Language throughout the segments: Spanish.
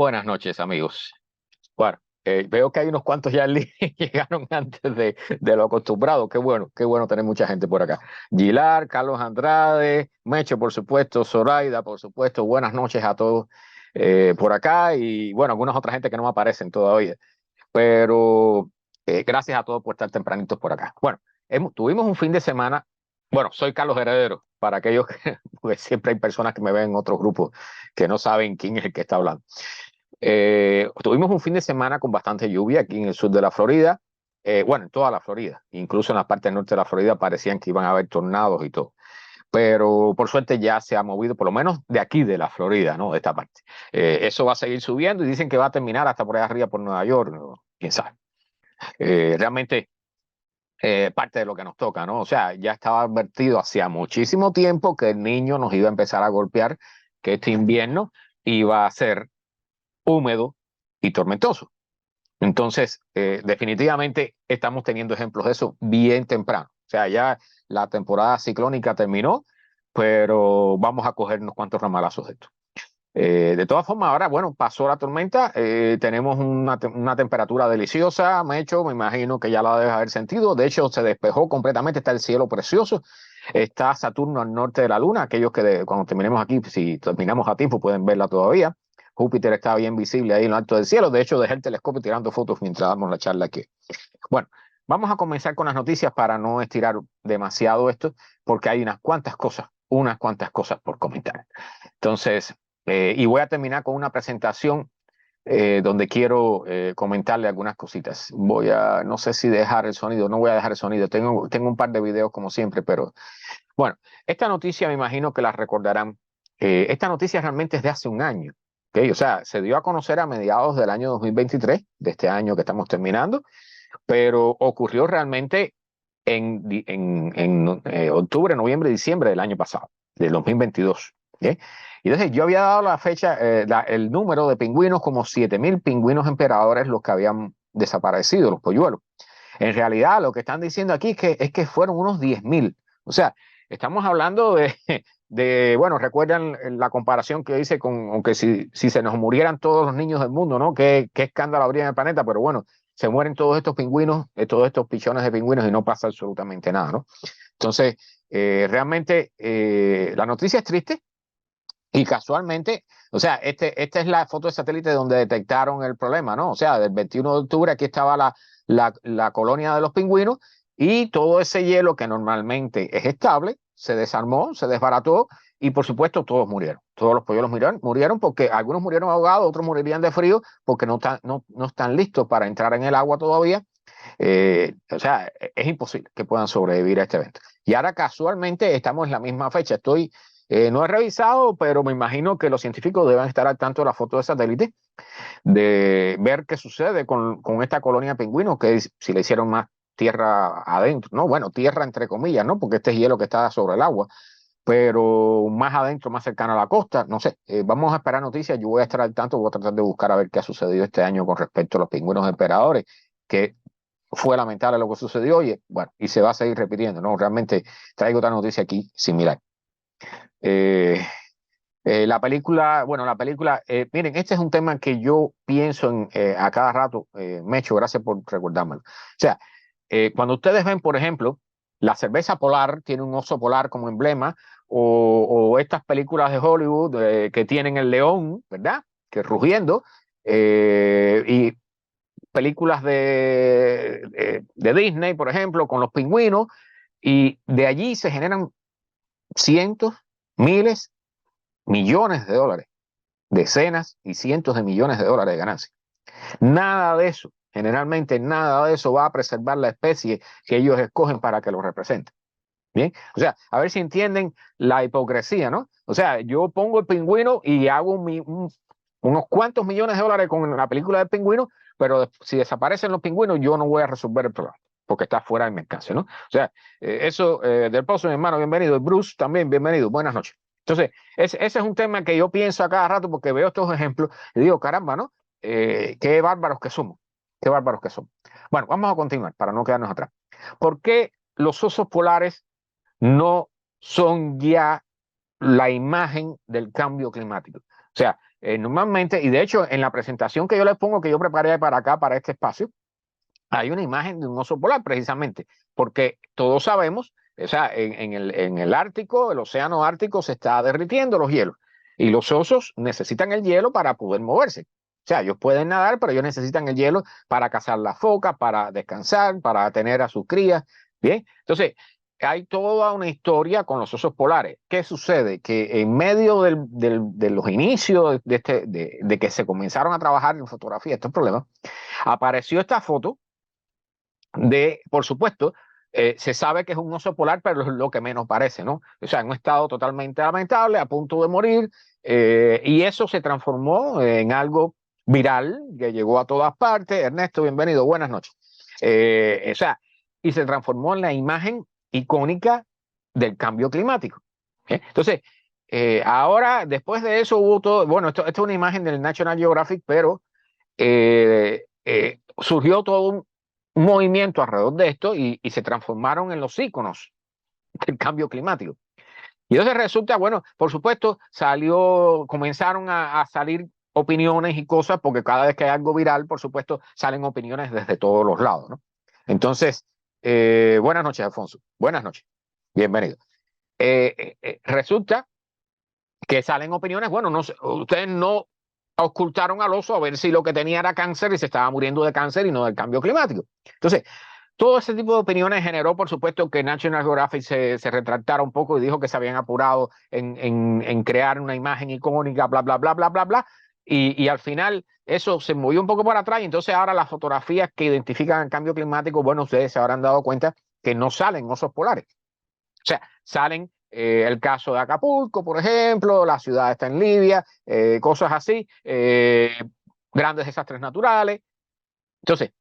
Buenas noches, amigos. Bueno, veo que hay unos cuantos ya llegaron antes de lo acostumbrado. Qué bueno tener mucha gente por acá. Gilar, Carlos Andrade, Mecho, por supuesto, Zoraida, por supuesto. Buenas noches a todos por acá y bueno, algunas otras gente que no me aparecen todavía. Pero gracias a todos por estar tempranitos por acá. Bueno, tuvimos un fin de semana. Bueno, soy Carlos Heredero, para aquellos que, porque siempre hay personas que me ven en otros grupos que no saben quién es el que está hablando. Tuvimos un fin de semana con bastante lluvia aquí en el sur de la Florida, bueno, en toda la Florida, incluso en la parte norte de la Florida parecían que iban a haber tornados y todo, pero por suerte ya se ha movido, por lo menos de aquí de la Florida, ¿no? De esta parte. Eso va a seguir subiendo y dicen que va a terminar hasta por allá arriba por Nueva York, ¿no? Quién sabe. Realmente parte de lo que nos toca, ¿no? O sea, ya estaba advertido hacía muchísimo tiempo que el niño nos iba a empezar a golpear, que este invierno iba a ser húmedo y tormentoso. Entonces, definitivamente estamos teniendo ejemplos de eso bien temprano. O sea, ya la temporada ciclónica terminó, pero vamos a coger unos cuantos ramalazos de esto. De todas formas, ahora, bueno, pasó la tormenta, tenemos una temperatura deliciosa, Mecho, me imagino que ya la debes haber sentido. De hecho, se despejó completamente, está el cielo precioso. Está Saturno al norte de la Luna, aquellos que cuando terminemos aquí, si terminamos a tiempo, pueden verla todavía. Júpiter está bien visible ahí en lo alto del cielo. De hecho, dejé el telescopio tirando fotos mientras damos la charla aquí. Bueno, vamos a comenzar con las noticias para no estirar demasiado esto, porque hay unas cuantas cosas por comentar. Entonces, y voy a terminar con una presentación donde quiero comentarle algunas cositas. No sé si dejar el sonido, no voy a dejar el sonido. Tengo un par de videos como siempre, pero bueno, esta noticia me imagino que la recordarán. Esta noticia realmente es de hace un año. ¿Okay? O sea, se dio a conocer a mediados del año 2023, de este año que estamos terminando, pero ocurrió realmente en octubre, noviembre, diciembre del año pasado, del 2022. ¿Okay? Y entonces yo había dado la fecha, el número de pingüinos como 7.000 pingüinos emperadores los que habían desaparecido, los polluelos. En realidad, lo que están diciendo aquí es que fueron unos 10.000. O sea, estamos hablando bueno, recuerdan la comparación que hice con, aunque si se nos murieran todos los niños del mundo, ¿no? ¿Qué escándalo habría en el planeta? Pero bueno, se mueren todos estos pingüinos, todos estos pichones de pingüinos y no pasa absolutamente nada, ¿no? Entonces, realmente la noticia es triste y casualmente, o sea, esta es la foto de satélite donde detectaron el problema, ¿no? O sea, del 21 de octubre aquí estaba la colonia de los pingüinos y todo ese hielo que normalmente es estable se desarmó, se desbarató y por supuesto todos murieron. Todos los polluelos murieron porque algunos murieron ahogados, otros morirían de frío porque no están listos para entrar en el agua todavía. O sea, es imposible que puedan sobrevivir a este evento. Y ahora casualmente estamos en la misma fecha. No he revisado, pero me imagino que los científicos deben estar al tanto de la foto de satélite, de ver qué sucede con esta colonia de pingüinos, que si le hicieron más tierra adentro, ¿no? Bueno, tierra entre comillas, ¿no? Porque este es hielo que está sobre el agua, pero más adentro, más cercano a la costa, no sé. Vamos a esperar noticias, yo voy a estar al tanto, voy a tratar de buscar a ver qué ha sucedido este año con respecto a los pingüinos emperadores, que fue lamentable lo que sucedió y bueno, y se va a seguir repitiendo, ¿no? Realmente traigo otra noticia aquí similar. Eh, la película, miren, este es un tema que yo pienso a cada rato, Mecho, gracias por recordármelo. O sea, cuando ustedes ven, por ejemplo, la cerveza polar tiene un oso polar como emblema, o estas películas de Hollywood que tienen el león, ¿verdad? Que rugiendo, y películas de Disney, por ejemplo, con los pingüinos, y de allí se generan cientos, miles, millones de dólares, decenas y cientos de millones de dólares de ganancia. Nada de eso, generalmente nada de eso va a preservar la especie que ellos escogen para que lo represente. Bien, o sea, a ver si entienden la hipocresía, ¿no? O sea, yo pongo el pingüino y hago unos cuantos millones de dólares con la película del pingüino, pero si desaparecen los pingüinos, yo no voy a resolver el problema, porque está fuera de mi alcance, ¿no? O sea, Del Pozo, mi hermano, bienvenido. Bruce, también, bienvenido. Buenas noches. Entonces, ese es un tema que yo pienso a cada rato porque veo estos ejemplos y digo, caramba, ¿no? Qué bárbaros que somos, qué bárbaros que somos. Bueno, vamos a continuar para no quedarnos atrás. ¿Por qué los osos polares no son ya la imagen del cambio climático? O sea, normalmente, y de hecho en la presentación que yo les pongo, que yo preparé para acá, para este espacio, hay una imagen de un oso polar precisamente, porque todos sabemos, o sea, en el Ártico, el océano Ártico se está derritiendo los hielos y los osos necesitan el hielo para poder moverse. O sea, ellos pueden nadar, pero ellos necesitan el hielo para cazar las focas, para descansar, para tener a sus crías. Bien, entonces hay toda una historia con los osos polares. ¿Qué sucede? Que en medio de los inicios de que se comenzaron a trabajar en fotografía estos problemas, apareció esta foto por supuesto, se sabe que es un oso polar, pero es lo que menos parece, ¿no? O sea, en un estado totalmente lamentable, a punto de morir, y eso se transformó en algo viral que llegó a todas partes. Ernesto, bienvenido, buenas noches. O sea, y se transformó en la imagen icónica del cambio climático. Entonces, ahora, después de eso hubo todo, bueno, esto es una imagen del National Geographic, pero surgió todo un movimiento alrededor de esto y se transformaron en los íconos del cambio climático. Y entonces resulta, bueno, por supuesto, comenzaron a salir opiniones y cosas, porque cada vez que hay algo viral, por supuesto, salen opiniones desde todos los lados, ¿no? Entonces, buenas noches, Alfonso. Buenas noches. Bienvenido. Resulta que salen opiniones, bueno, no, ustedes no ocultaron al oso a ver si lo que tenía era cáncer y se estaba muriendo de cáncer y no del cambio climático. Entonces, todo ese tipo de opiniones generó, por supuesto, que National Geographic se retractara un poco y dijo que se habían apurado en crear una imagen icónica, bla, bla, bla, bla, bla, bla. Y al final eso se movió un poco para atrás y entonces ahora las fotografías que identifican el cambio climático, bueno, ustedes se habrán dado cuenta que no salen osos polares. O sea, salen el caso de Acapulco, por ejemplo, la ciudad está en Libia, cosas así, grandes desastres naturales. Entonces,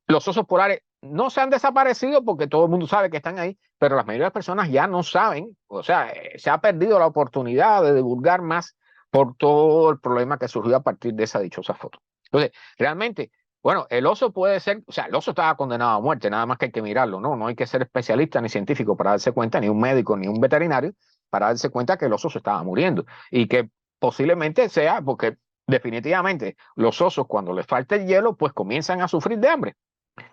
los osos polares no se han desaparecido porque todo el mundo sabe que están ahí, pero la mayoría de las personas ya no saben, o sea, se ha perdido la oportunidad de divulgar más por todo el problema que surgió a partir de esa dichosa foto. Entonces, realmente, bueno, el oso puede ser, o sea, el oso estaba condenado a muerte, nada más que hay que mirarlo, ¿no? No hay que ser especialista ni científico para darse cuenta, ni un médico, ni un veterinario, para darse cuenta que el oso se estaba muriendo y que posiblemente sea porque definitivamente los osos cuando les falta el hielo, pues comienzan a sufrir de hambre.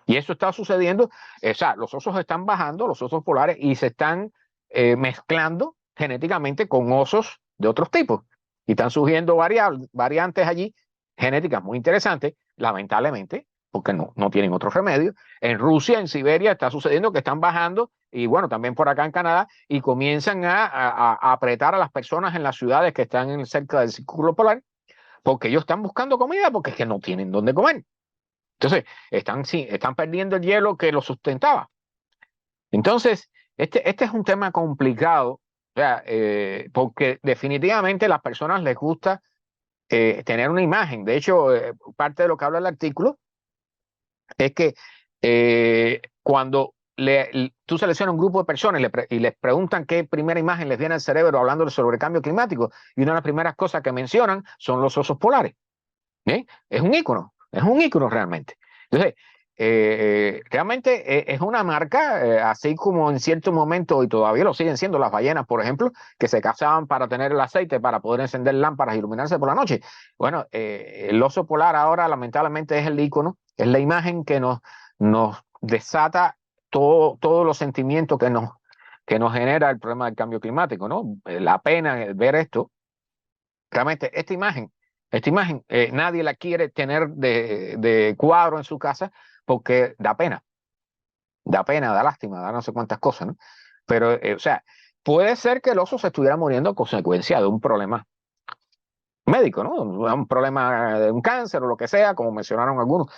Y eso está sucediendo, o sea, los osos están bajando, los osos polares, y se están mezclando genéticamente con osos de otros tipos. Y están surgiendo variantes allí genéticas muy interesantes, lamentablemente, porque no tienen otro remedio. En Rusia, en Siberia, está sucediendo que están bajando, y bueno, también por acá en Canadá, y comienzan a apretar a las personas en las ciudades que están cerca del círculo polar, porque ellos están buscando comida, porque es que no tienen dónde comer. Entonces, están perdiendo el hielo que lo sustentaba. Entonces, este es un tema complicado, o sea, porque definitivamente a las personas les gusta tener una imagen. De hecho, parte de lo que habla el artículo es que cuando tú seleccionas un grupo de personas y les preguntan qué primera imagen les viene al cerebro hablando sobre el cambio climático, y una de las primeras cosas que mencionan son los osos polares. Es un ícono realmente. Entonces, realmente es una marca, así como en cierto momento, y todavía lo siguen siendo las ballenas, por ejemplo, que se cazaban para tener el aceite, para poder encender lámparas e iluminarse por la noche. Bueno, el oso polar ahora lamentablemente es el ícono, es la imagen que nos desata todos los sentimientos que nos genera el problema del cambio climático, ¿no? La pena ver esto. Realmente, esta imagen nadie la quiere tener de cuadro en su casa porque da pena, da lástima, da no sé cuántas cosas, ¿no? Pero, o sea, puede ser que el oso se estuviera muriendo a consecuencia de un problema médico, ¿no? Un problema de un cáncer o lo que sea, como mencionaron algunos,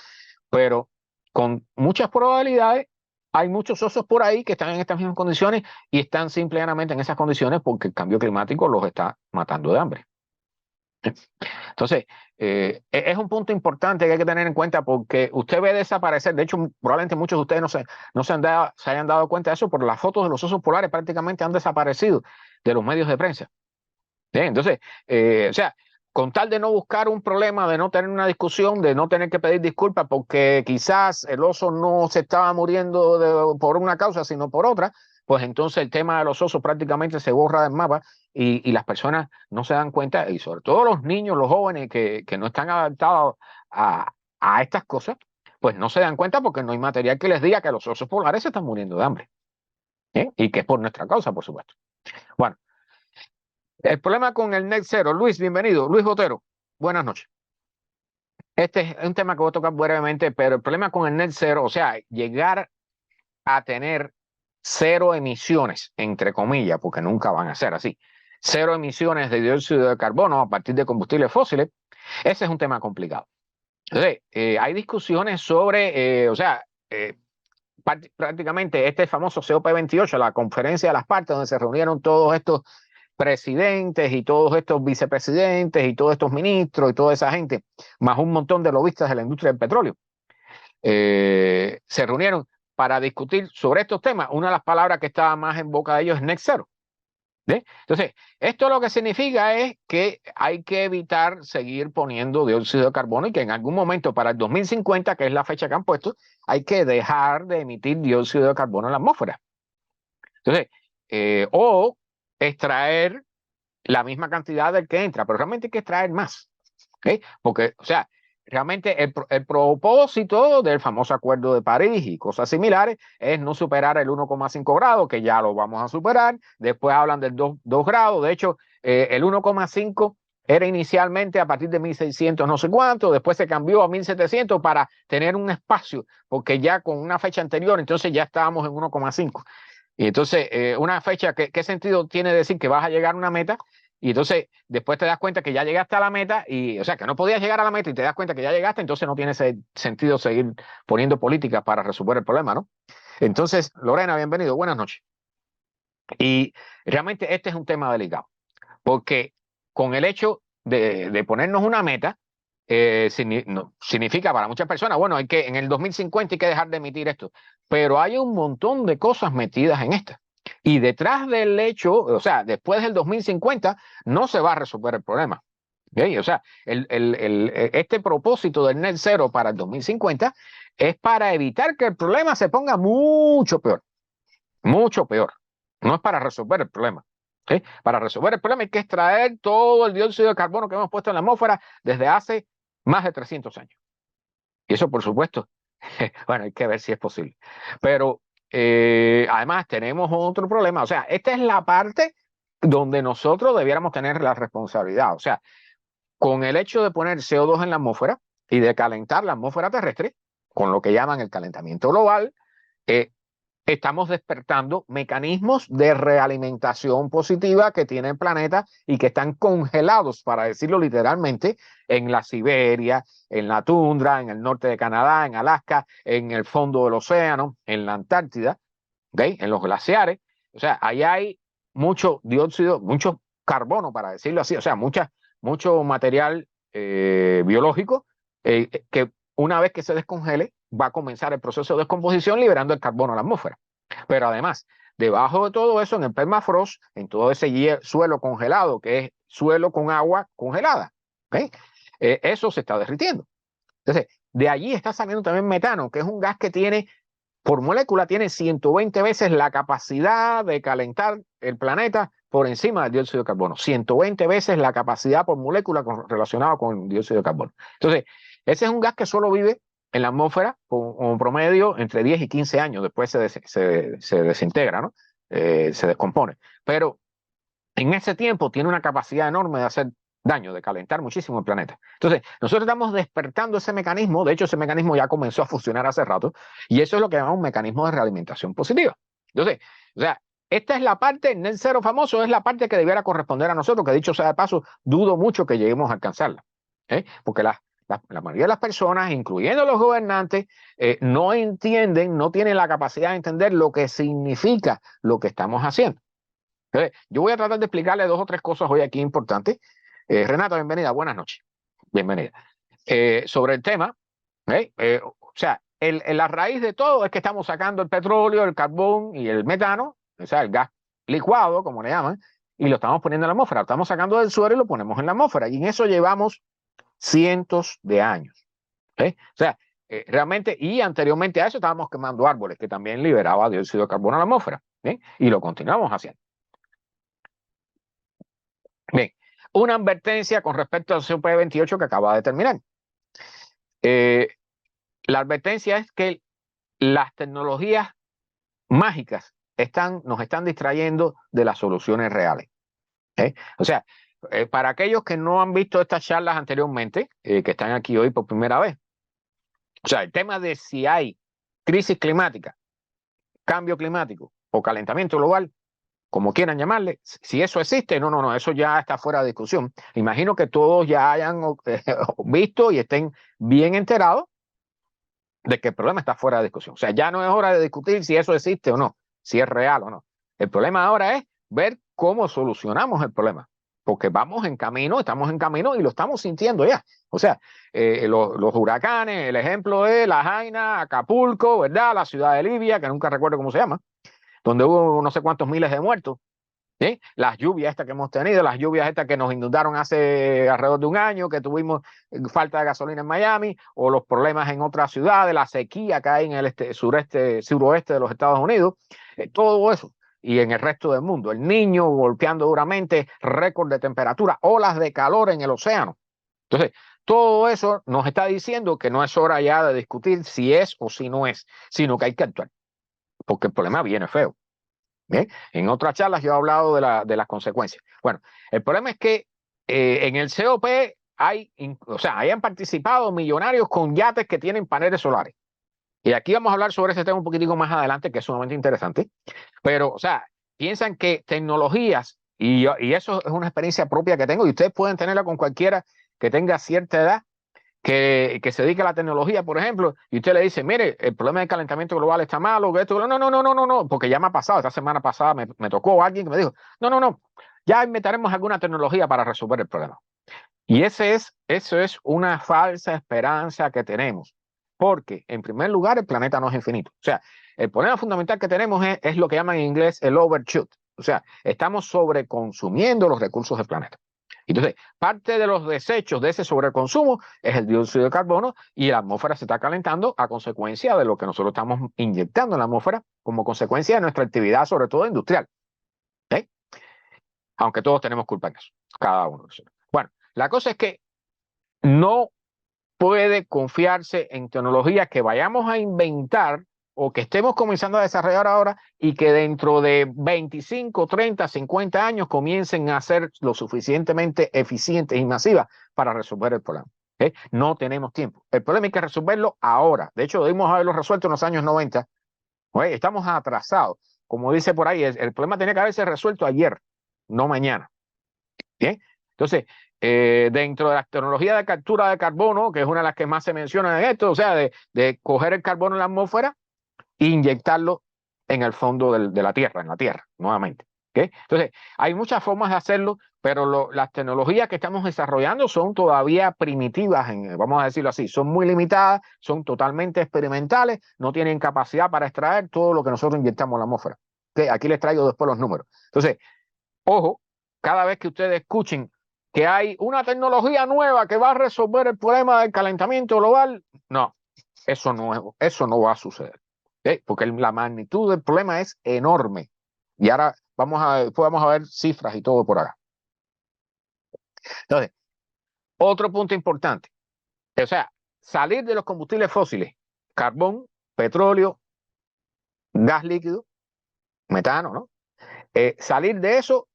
pero con muchas probabilidades hay muchos osos por ahí que están en estas mismas condiciones y están simplemente en esas condiciones porque el cambio climático los está matando de hambre. Entonces, es un punto importante que hay que tener en cuenta porque usted ve desaparecer, de hecho, probablemente muchos de ustedes no se hayan dado cuenta de eso, pero las fotos de los osos polares prácticamente han desaparecido de los medios de prensa. ¿Sí? Entonces, o sea, con tal de no buscar un problema, de no tener una discusión, de no tener que pedir disculpas porque quizás el oso no se estaba muriendo por una causa, sino por otra, pues entonces el tema de los osos prácticamente se borra del mapa y las personas no se dan cuenta, y sobre todo los niños, los jóvenes que no están adaptados a estas cosas, pues no se dan cuenta porque no hay material que les diga que los osos polares se están muriendo de hambre. Y que es por nuestra causa, por supuesto. Bueno, el problema con el net zero, Luis, bienvenido. Luis Botero, buenas noches. Este es un tema que voy a tocar brevemente, pero el problema con el net zero, o sea, llegar a tener cero emisiones, entre comillas, porque nunca van a ser así, cero emisiones de dióxido de carbono a partir de combustibles fósiles, ese es un tema complicado. Entonces, hay discusiones sobre, prácticamente este famoso COP28, la conferencia de las partes, donde se reunieron todos estos presidentes y todos estos vicepresidentes y todos estos ministros y toda esa gente, más un montón de lobistas de la industria del petróleo, se reunieron para discutir sobre estos temas. Una de las palabras que estaba más en boca de ellos es net zero. Entonces, esto lo que significa es que hay que evitar seguir poniendo dióxido de carbono y que en algún momento para el 2050, que es la fecha que han puesto, hay que dejar de emitir dióxido de carbono en la atmósfera. Entonces, o extraer la misma cantidad del que entra, pero realmente hay que extraer más. Porque, o sea, realmente el propósito del famoso Acuerdo de París y cosas similares es no superar el 1,5 grados, que ya lo vamos a superar. Después hablan del 2 grados. De hecho, el 1,5 era inicialmente a partir de 1600 no sé cuánto, después se cambió a 1700 para tener un espacio, porque ya con una fecha anterior, entonces ya estábamos en 1,5. Y entonces, una fecha, ¿qué sentido tiene decir que vas a llegar a una meta? Y entonces después te das cuenta que ya llegaste a la meta, y, o sea, que no podías llegar a la meta y te das cuenta que ya llegaste, entonces no tiene sentido seguir poniendo políticas para resolver el problema, ¿no? Entonces, Lorena, bienvenido, buenas noches. Y realmente este es un tema delicado, porque con el hecho de ponernos una meta, significa para muchas personas, bueno, en el 2050 hay que dejar de emitir esto, pero hay un montón de cosas metidas en esta. Y detrás del hecho, o sea, después del 2050, no se va a resolver el problema. ¿Okay? O sea, este propósito del net zero para el 2050 es para evitar que el problema se ponga mucho peor, mucho peor. No es para resolver el problema. ¿Okay? Para resolver el problema hay que extraer todo el dióxido de carbono que hemos puesto en la atmósfera desde hace más de 300 años. Y eso, por supuesto, bueno, hay que ver si es posible. Pero además tenemos otro problema. O sea, esta es la parte donde nosotros debiéramos tener la responsabilidad. O sea, con el hecho de poner CO2 en la atmósfera y de calentar la atmósfera terrestre, con lo que llaman el calentamiento global, estamos despertando mecanismos de realimentación positiva que tiene el planeta y que están congelados, para decirlo literalmente, en la Siberia, en la tundra, en el norte de Canadá, en Alaska, en el fondo del océano, en la Antártida, ¿okay? En los glaciares. O sea, ahí hay mucho dióxido, mucho carbono, para decirlo así, o sea, mucho material biológico que una vez que se descongele va a comenzar el proceso de descomposición liberando el carbono a la atmósfera. Pero además, debajo de todo eso, en el permafrost, en todo ese suelo congelado, que es suelo con agua congelada, ¿okay? Eso se está derritiendo. Entonces, de allí está saliendo también metano, que es un gas que tiene, por molécula, tiene 120 veces la capacidad de calentar el planeta por encima del dióxido de carbono. 120 veces la capacidad por molécula relacionada con el dióxido de carbono. Entonces, ese es un gas que solo vive en la atmósfera con promedio entre 10 y 15 años. Después se desintegra, ¿no? Se descompone. Pero en ese tiempo tiene una capacidad enorme de hacer daño, de calentar muchísimo el planeta. Entonces, nosotros estamos despertando ese mecanismo. De hecho, ese mecanismo ya comenzó a funcionar hace rato, y eso es lo que llamamos un mecanismo de realimentación positiva. Entonces, o sea, esta es la parte, el net cero famoso, es la parte que debiera corresponder a nosotros, que dicho sea de paso, dudo mucho que lleguemos a alcanzarla. Porque la mayoría de las personas, incluyendo los gobernantes, no entienden, no tienen la capacidad de entender lo que significa lo que estamos haciendo. Entonces, yo voy a tratar de explicarle 2 o 3 cosas hoy aquí importantes. Renata, bienvenida, buenas noches. Bienvenida. Sobre el tema, o sea, la raíz de todo es que estamos sacando el petróleo, el carbón y el metano, o sea, el gas licuado, como le llaman, y lo estamos poniendo en la atmósfera. Lo estamos sacando del suelo y lo ponemos en la atmósfera. Y en eso llevamos cientos de años. O sea, realmente, y anteriormente a eso estábamos quemando árboles, que también liberaba dióxido de carbono a la atmósfera. ¿bien? Y lo continuamos haciendo. Bien, una advertencia con respecto al COP28 que acaba de terminar. La advertencia es que las tecnologías mágicas nos están distrayendo de las soluciones reales. O sea, para aquellos que no han visto estas charlas anteriormente, que están aquí hoy por primera vez, o sea, el tema de si hay crisis climática, cambio climático o calentamiento global, como quieran llamarle, si eso existe, no, eso ya está fuera de discusión. Imagino que todos ya hayan visto y estén bien enterados de que el problema está fuera de discusión. O sea, ya no es hora de discutir si eso existe o no, si es real o no. El problema ahora es ver cómo solucionamos el problema, porque vamos en camino, estamos en camino y lo estamos sintiendo ya. O sea, los huracanes, el ejemplo es La Jaina, Acapulco, ¿verdad? La ciudad de Libia, que nunca recuerdo cómo se llama, donde hubo no sé cuántos miles de muertos. ¿Sí? Las lluvias estas que hemos tenido, las lluvias estas que nos inundaron hace alrededor de un año, que tuvimos falta de gasolina en Miami, o los problemas en otras ciudades, la sequía que hay en el suroeste de los Estados Unidos, todo eso. Y en el resto del mundo, el Niño golpeando duramente, récord de temperatura, olas de calor en el océano. Entonces, todo eso nos está diciendo que no es hora ya de discutir si es o si no es, sino que hay que actuar, porque el problema viene feo. ¿Bien? En otras charlas yo he hablado de las consecuencias. Bueno, el problema es que en el COP hayan participado millonarios con yates que tienen paneles solares. Y aquí vamos a hablar sobre ese tema un poquitico más adelante, que es sumamente interesante. Pero, o sea, piensan que tecnologías, y eso es una experiencia propia que tengo, y ustedes pueden tenerla con cualquiera que tenga cierta edad, que se dedica a la tecnología, por ejemplo, y usted le dice, mire, el problema del calentamiento global está malo, que esto, no, porque ya me ha pasado, esta semana pasada me tocó alguien que me dijo, no, ya inventaremos alguna tecnología para resolver el problema. Y eso es una falsa esperanza que tenemos, porque en primer lugar el planeta no es infinito. O sea, el problema fundamental que tenemos es lo que llaman en inglés el overshoot. O sea, estamos sobreconsumiendo los recursos del planeta. Entonces, parte de los desechos de ese sobreconsumo es el dióxido de carbono y la atmósfera se está calentando a consecuencia de lo que nosotros estamos inyectando en la atmósfera como consecuencia de nuestra actividad, sobre todo industrial. ¿Okay? Aunque todos tenemos culpa en eso, cada uno de nosotros. Bueno, la cosa es que no puede confiarse en tecnologías que vayamos a inventar o que estemos comenzando a desarrollar ahora y que dentro de 25, 30, 50 años comiencen a ser lo suficientemente eficientes y masivas para resolver el problema. ¿Okay? No tenemos tiempo. El problema hay que resolverlo ahora. De hecho, debimos haberlo resuelto en los años 90. ¿Okay? Estamos atrasados. Como dice por ahí, el problema tenía que haberse resuelto ayer, no mañana. ¿Bien? Entonces, dentro de la tecnología de captura de carbono, que es una de las que más se menciona en esto, o sea, de coger el carbono en la atmósfera e inyectarlo en el fondo de la Tierra, en la Tierra, nuevamente. ¿Okay? Entonces, hay muchas formas de hacerlo, pero las tecnologías que estamos desarrollando son todavía primitivas, vamos a decirlo así, son muy limitadas, son totalmente experimentales, no tienen capacidad para extraer todo lo que nosotros inyectamos en la atmósfera. ¿Okay? Aquí les traigo después los números. Entonces, ojo, cada vez que ustedes escuchen que hay una tecnología nueva que va a resolver el problema del calentamiento global, no, eso no va a suceder. ¿Okay? Porque la magnitud del problema es enorme. Y ahora vamos a ver cifras y todo por acá. Entonces, otro punto importante. O sea, salir de los combustibles fósiles, carbón, petróleo, gas líquido, metano, ¿no? Salir de eso,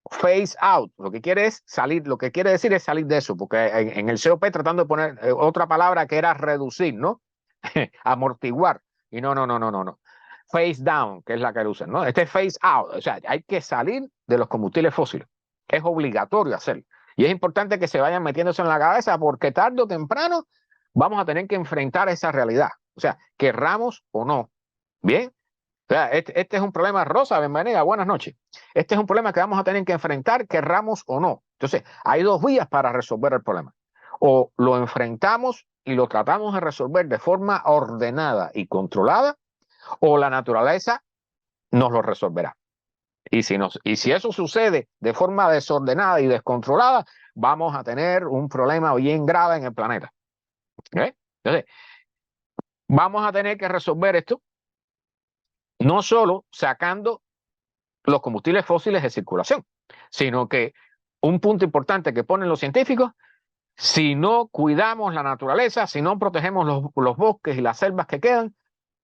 phase out, lo que quiere decir es salir de eso, porque en el COP tratando de poner otra palabra que era reducir, ¿no? Amortiguar. Y no. Phase down, que es la que usan, ¿no? Este es phase out, o sea, hay que salir de los combustibles fósiles. Es obligatorio hacerlo. Y es importante que se vayan metiéndose en la cabeza porque tarde o temprano vamos a tener que enfrentar esa realidad. O sea, querramos o no. ¿Bien? O sea, este es un problema, Rosa, bienvenida, buenas noches. Este es un problema que vamos a tener que enfrentar, querramos o no. Entonces, hay dos vías para resolver el problema. O lo enfrentamos y lo tratamos de resolver de forma ordenada y controlada, o la naturaleza nos lo resolverá. Y si eso sucede de forma desordenada y descontrolada, vamos a tener un problema bien grave en el planeta. ¿Okay? Entonces, vamos a tener que resolver esto no solo sacando los combustibles fósiles de circulación, sino que un punto importante que ponen los científicos: si no cuidamos la naturaleza, si no protegemos los bosques y las selvas que quedan,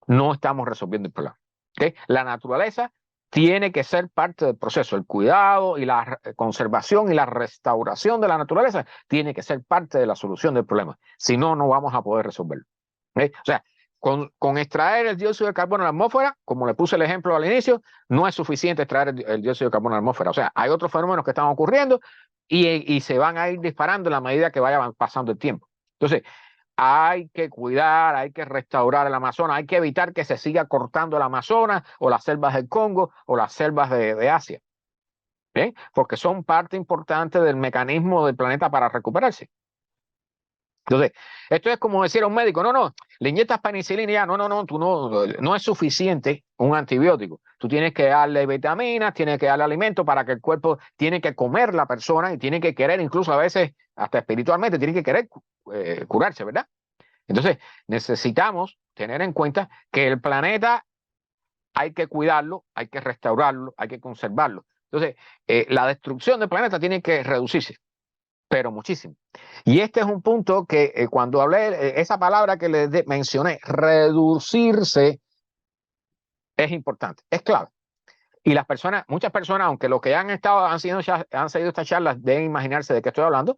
no estamos resolviendo el problema. ¿Okay? La naturaleza tiene que ser parte del proceso. El cuidado y la conservación y la restauración de la naturaleza tiene que ser parte de la solución del problema. Si no, no vamos a poder resolverlo. ¿Okay? O sea, con extraer el dióxido de carbono de la atmósfera, como le puse el ejemplo al inicio, no es suficiente extraer el dióxido de carbono de la atmósfera. O sea, hay otros fenómenos que están ocurriendo y se van a ir disparando en la medida que vaya pasando el tiempo. Entonces, hay que cuidar, hay que restaurar el Amazonas, hay que evitar que se siga cortando el Amazonas o las selvas del Congo o las selvas de Asia, ¿bien? Porque son parte importante del mecanismo del planeta para recuperarse. Entonces, esto es como decir a un médico: no, le inyectas penicilina y ya, no, no es suficiente un antibiótico. Tú tienes que darle vitaminas, tienes que darle alimento para que el cuerpo tiene que comer la persona y tiene que querer, incluso a veces hasta espiritualmente, tiene que querer curarse, ¿verdad? Entonces, necesitamos tener en cuenta que el planeta hay que cuidarlo, hay que restaurarlo, hay que conservarlo. Entonces, la destrucción del planeta tiene que reducirse, pero muchísimo. Y este es un punto que cuando hablé, esa palabra que les mencioné, reducirse, es importante, es clave. Y las personas, muchas personas, aunque los que han seguido estas charlas, deben imaginarse de qué estoy hablando.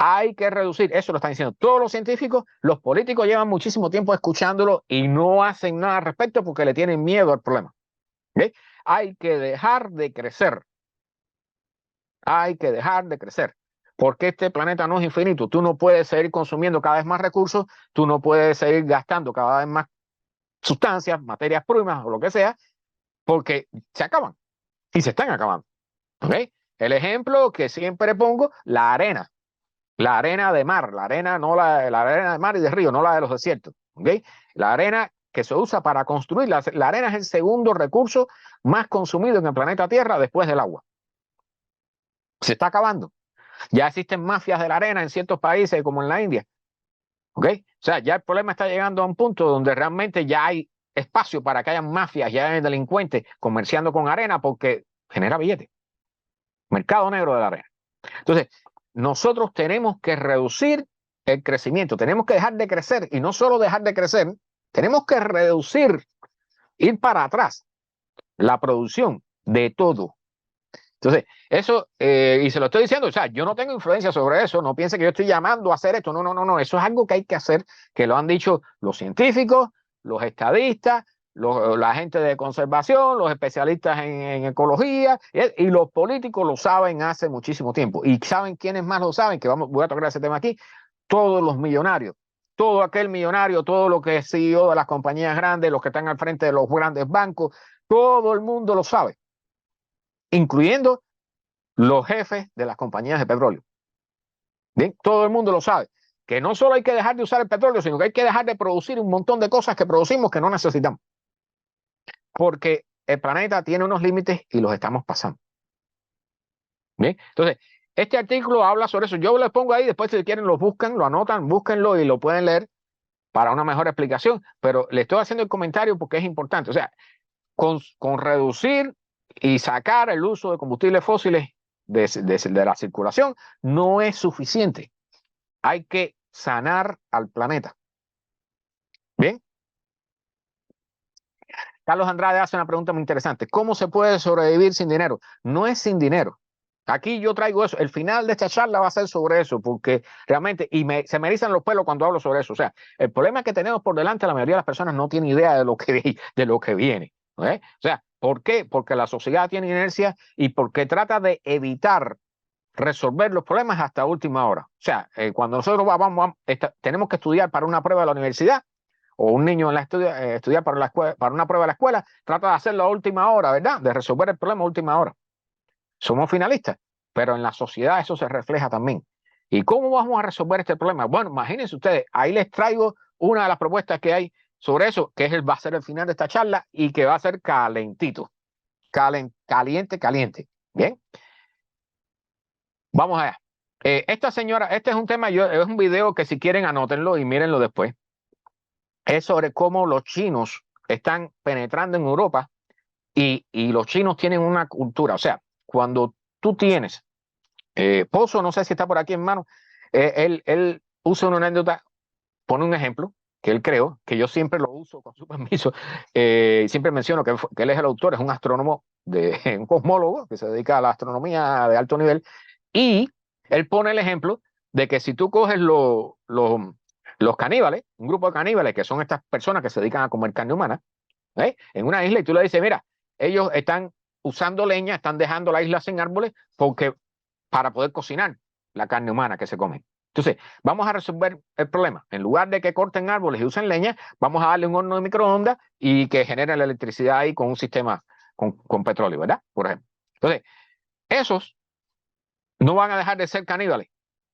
Hay que reducir, eso lo están diciendo todos los científicos. Los políticos llevan muchísimo tiempo escuchándolo y no hacen nada al respecto porque le tienen miedo al problema. ¿Okay? Hay que dejar de crecer. Hay que dejar de crecer. Porque este planeta no es infinito. Tú no puedes seguir consumiendo cada vez más recursos, tú no puedes seguir gastando cada vez más sustancias, materias primas o lo que sea, porque se acaban y se están acabando. ¿Okay? El ejemplo que siempre pongo: la arena. La arena de mar, la arena, no la arena de mar y de río, no la de los desiertos. ¿Okay? La arena que se usa para construir, la arena es el segundo recurso más consumido en el planeta Tierra después del agua. Se está acabando. Ya existen mafias de la arena en ciertos países como en la India. ¿Okay? O sea, ya el problema está llegando a un punto donde realmente ya hay espacio para que haya mafias, ya hay delincuentes comerciando con arena porque genera billetes. Mercado negro de la arena. Entonces, nosotros tenemos que reducir el crecimiento, tenemos que dejar de crecer, y no solo dejar de crecer, tenemos que reducir, ir para atrás la producción de todo. Entonces, eso, y se lo estoy diciendo, o sea, yo no tengo influencia sobre eso, no piense que yo estoy llamando a hacer esto, no, eso es algo que hay que hacer, que lo han dicho los científicos, los estadistas, la gente de conservación, los especialistas en ecología, y los políticos lo saben hace muchísimo tiempo. ¿Y saben quiénes más lo saben? Que voy a tocar ese tema aquí: todos los millonarios. Todo aquel millonario, todo lo que es CEO de las compañías grandes, los que están al frente de los grandes bancos, todo el mundo lo sabe, incluyendo los jefes de las compañías de petróleo. Bien, todo el mundo lo sabe, que no solo hay que dejar de usar el petróleo, sino que hay que dejar de producir un montón de cosas que producimos que no necesitamos, porque el planeta tiene unos límites y los estamos pasando. Bien, entonces, este artículo habla sobre eso. Yo les pongo ahí, después si quieren lo buscan, lo anotan, búsquenlo y lo pueden leer para una mejor explicación, pero le estoy haciendo el comentario porque es importante. O sea, con reducir y sacar el uso de combustibles fósiles de la circulación no es suficiente. Hay que sanar al planeta. Bien. Carlos Andrade hace una pregunta muy interesante: ¿cómo se puede sobrevivir sin dinero? No es sin dinero. Aquí yo traigo eso. El final de esta charla va a ser sobre eso, porque realmente, se me erizan los pelos cuando hablo sobre eso. O sea, el problema que tenemos por delante, la mayoría de las personas no tiene idea de lo que viene. ¿Eh? O sea, ¿por qué? Porque la sociedad tiene inercia y porque trata de evitar resolver los problemas hasta última hora. O sea, cuando nosotros tenemos que estudiar para una prueba de la universidad, o un niño estudiar para una prueba de la escuela, trata de hacerlo a última hora, ¿verdad? De resolver el problema a última hora. Somos finalistas, pero en la sociedad eso se refleja también. ¿Y cómo vamos a resolver este problema? Bueno, imagínense ustedes, ahí les traigo una de las propuestas que hay sobre eso, que va a ser el final de esta charla y que va a ser calentito. Caliente. Bien. Vamos allá. Esta señora, este es un tema, es un video que si quieren anótenlo y mírenlo después. Es sobre cómo los chinos están penetrando en Europa y los chinos tienen una cultura. O sea, cuando tú tienes, Pozo, no sé si está por aquí en mano, él usa una anécdota, pone un ejemplo que él creó, que yo siempre lo uso con su permiso, siempre menciono que él es el autor, es un astrónomo, un cosmólogo que se dedica a la astronomía de alto nivel, y él pone el ejemplo de que si tú coges los caníbales, un grupo de caníbales, que son estas personas que se dedican a comer carne humana, en una isla, y tú le dices, mira, ellos están usando leña, están dejando la isla sin árboles porque para poder cocinar la carne humana que se come. Entonces, vamos a resolver el problema. En lugar de que corten árboles y usen leña, vamos a darle un horno de microondas y que genere la electricidad ahí con un sistema con petróleo, ¿verdad? Por ejemplo. Entonces, esos no van a dejar de ser caníbales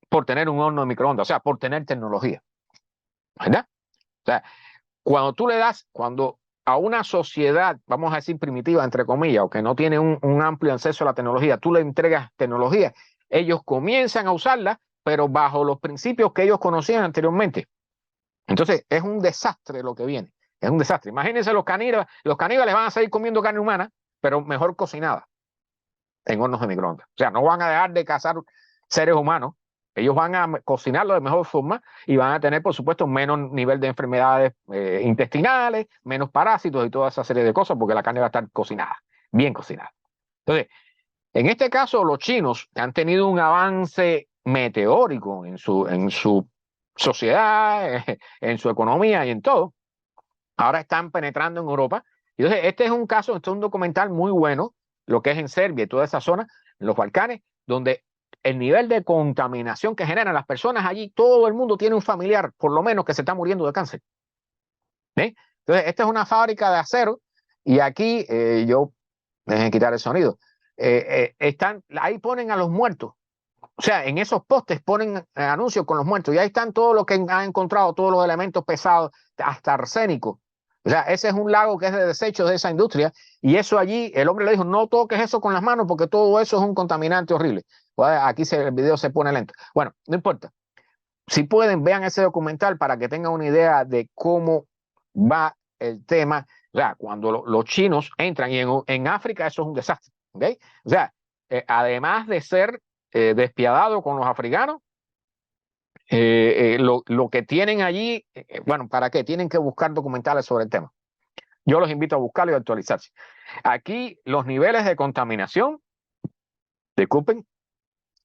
por tener un horno de microondas, o sea, por tener tecnología, ¿verdad? O sea, cuando a una sociedad, vamos a decir primitiva, entre comillas, o que no tiene un amplio acceso a la tecnología, tú le entregas tecnología, ellos comienzan a usarla, pero bajo los principios que ellos conocían anteriormente. Entonces, es un desastre lo que viene. Es un desastre. Imagínense los caníbales van a seguir comiendo carne humana, pero mejor cocinada en hornos de microondas. O sea, no van a dejar de cazar seres humanos. Ellos van a cocinarlo de mejor forma y van a tener, por supuesto, menos nivel de enfermedades intestinales, menos parásitos y toda esa serie de cosas, porque la carne va a estar cocinada, bien cocinada. Entonces, en este caso, los chinos han tenido un avance meteórico en su sociedad, en su economía y en todo. Ahora están penetrando en Europa. Entonces, este es un caso, este es un documental muy bueno, lo que es en Serbia y toda esa zona, en los Balcanes, donde el nivel de contaminación que generan las personas allí, todo el mundo tiene un familiar, por lo menos, que se está muriendo de cáncer. Entonces, esta es una fábrica de acero y aquí déjenme quitar el sonido, ahí ponen a los muertos. O sea, en esos postes ponen anuncios con los muertos y ahí están todos los que han encontrado, todos los elementos pesados, hasta arsénico. O sea, ese es un lago que es de desechos de esa industria y eso allí, el hombre le dijo, no toques eso con las manos porque todo eso es un contaminante horrible. Pues aquí el video se pone lento. Bueno, no importa. Si pueden, vean ese documental para que tengan una idea de cómo va el tema. O sea, cuando los chinos entran y en África eso es un desastre. ¿Okay? O sea, además de ser despiadado con los africanos, lo que tienen allí, bueno, ¿para qué? Tienen que buscar documentales sobre el tema. Yo los invito a buscarlo y a actualizarse. Aquí los niveles de contaminación, disculpen,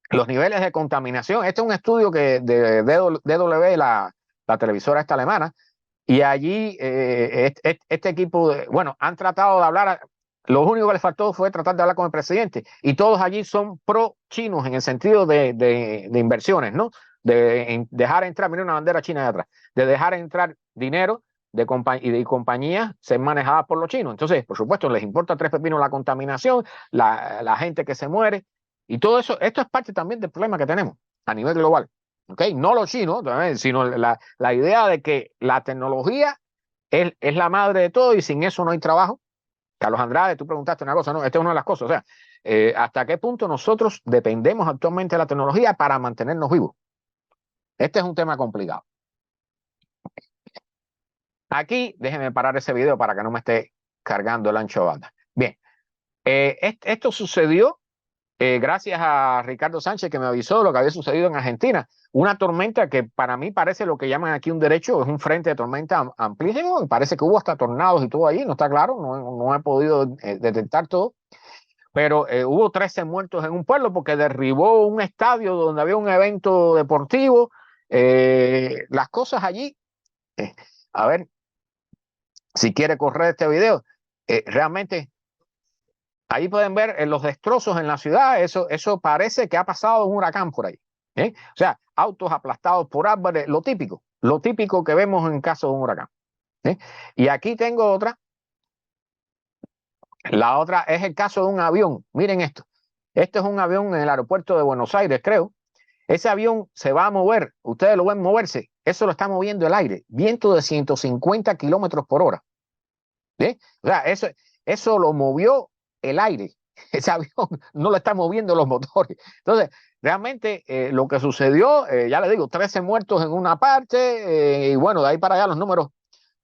los niveles de contaminación, este es un estudio que de DW, la televisora esta alemana, y allí este equipo, bueno, han tratado de hablar, lo único que les faltó fue tratar de hablar con el presidente, y todos allí son pro chinos en el sentido de inversiones, ¿no? De dejar entrar, mira una bandera china de atrás, de dejar entrar dinero de compañías ser manejadas por los chinos. Entonces, por supuesto, les importa tres pepinos la contaminación, la gente que se muere, y todo eso, esto es parte también del problema que tenemos a nivel global. ¿Okay? No los chinos, sino la idea de que la tecnología es la madre de todo y sin eso no hay trabajo. Carlos Andrade, tú preguntaste una cosa, ¿no? Esta es una de las cosas. O sea, ¿hasta qué punto nosotros dependemos actualmente de la tecnología para mantenernos vivos? Este es un tema complicado. Aquí, déjenme parar ese video para que no me esté cargando el ancho de banda. Bien, esto sucedió gracias a Ricardo Sánchez que me avisó de lo que había sucedido en Argentina. Una tormenta que para mí parece lo que llaman aquí un derecho, es un frente de tormenta amplísimo, y parece que hubo hasta tornados y todo ahí, no está claro, no he podido detectar todo, pero hubo 13 muertos en un pueblo porque derribó un estadio donde había un evento deportivo. Las cosas allí, a ver, si quiere correr este video, realmente ahí pueden ver los destrozos en la ciudad, eso parece que ha pasado un huracán por ahí. O sea, autos aplastados por árboles, lo típico que vemos en caso de un huracán. Y aquí tengo otra. La otra es el caso de un avión. Miren esto. Este es un avión en el aeropuerto de Buenos Aires, creo. Ese avión se va a mover. Ustedes lo ven moverse. Eso lo está moviendo el aire. Viento de 150 kilómetros por hora. O sea, eso lo movió el aire. Ese avión no lo están moviendo los motores. Entonces, realmente lo que sucedió, ya le digo, 13 muertos en una parte, y bueno, de ahí para allá los números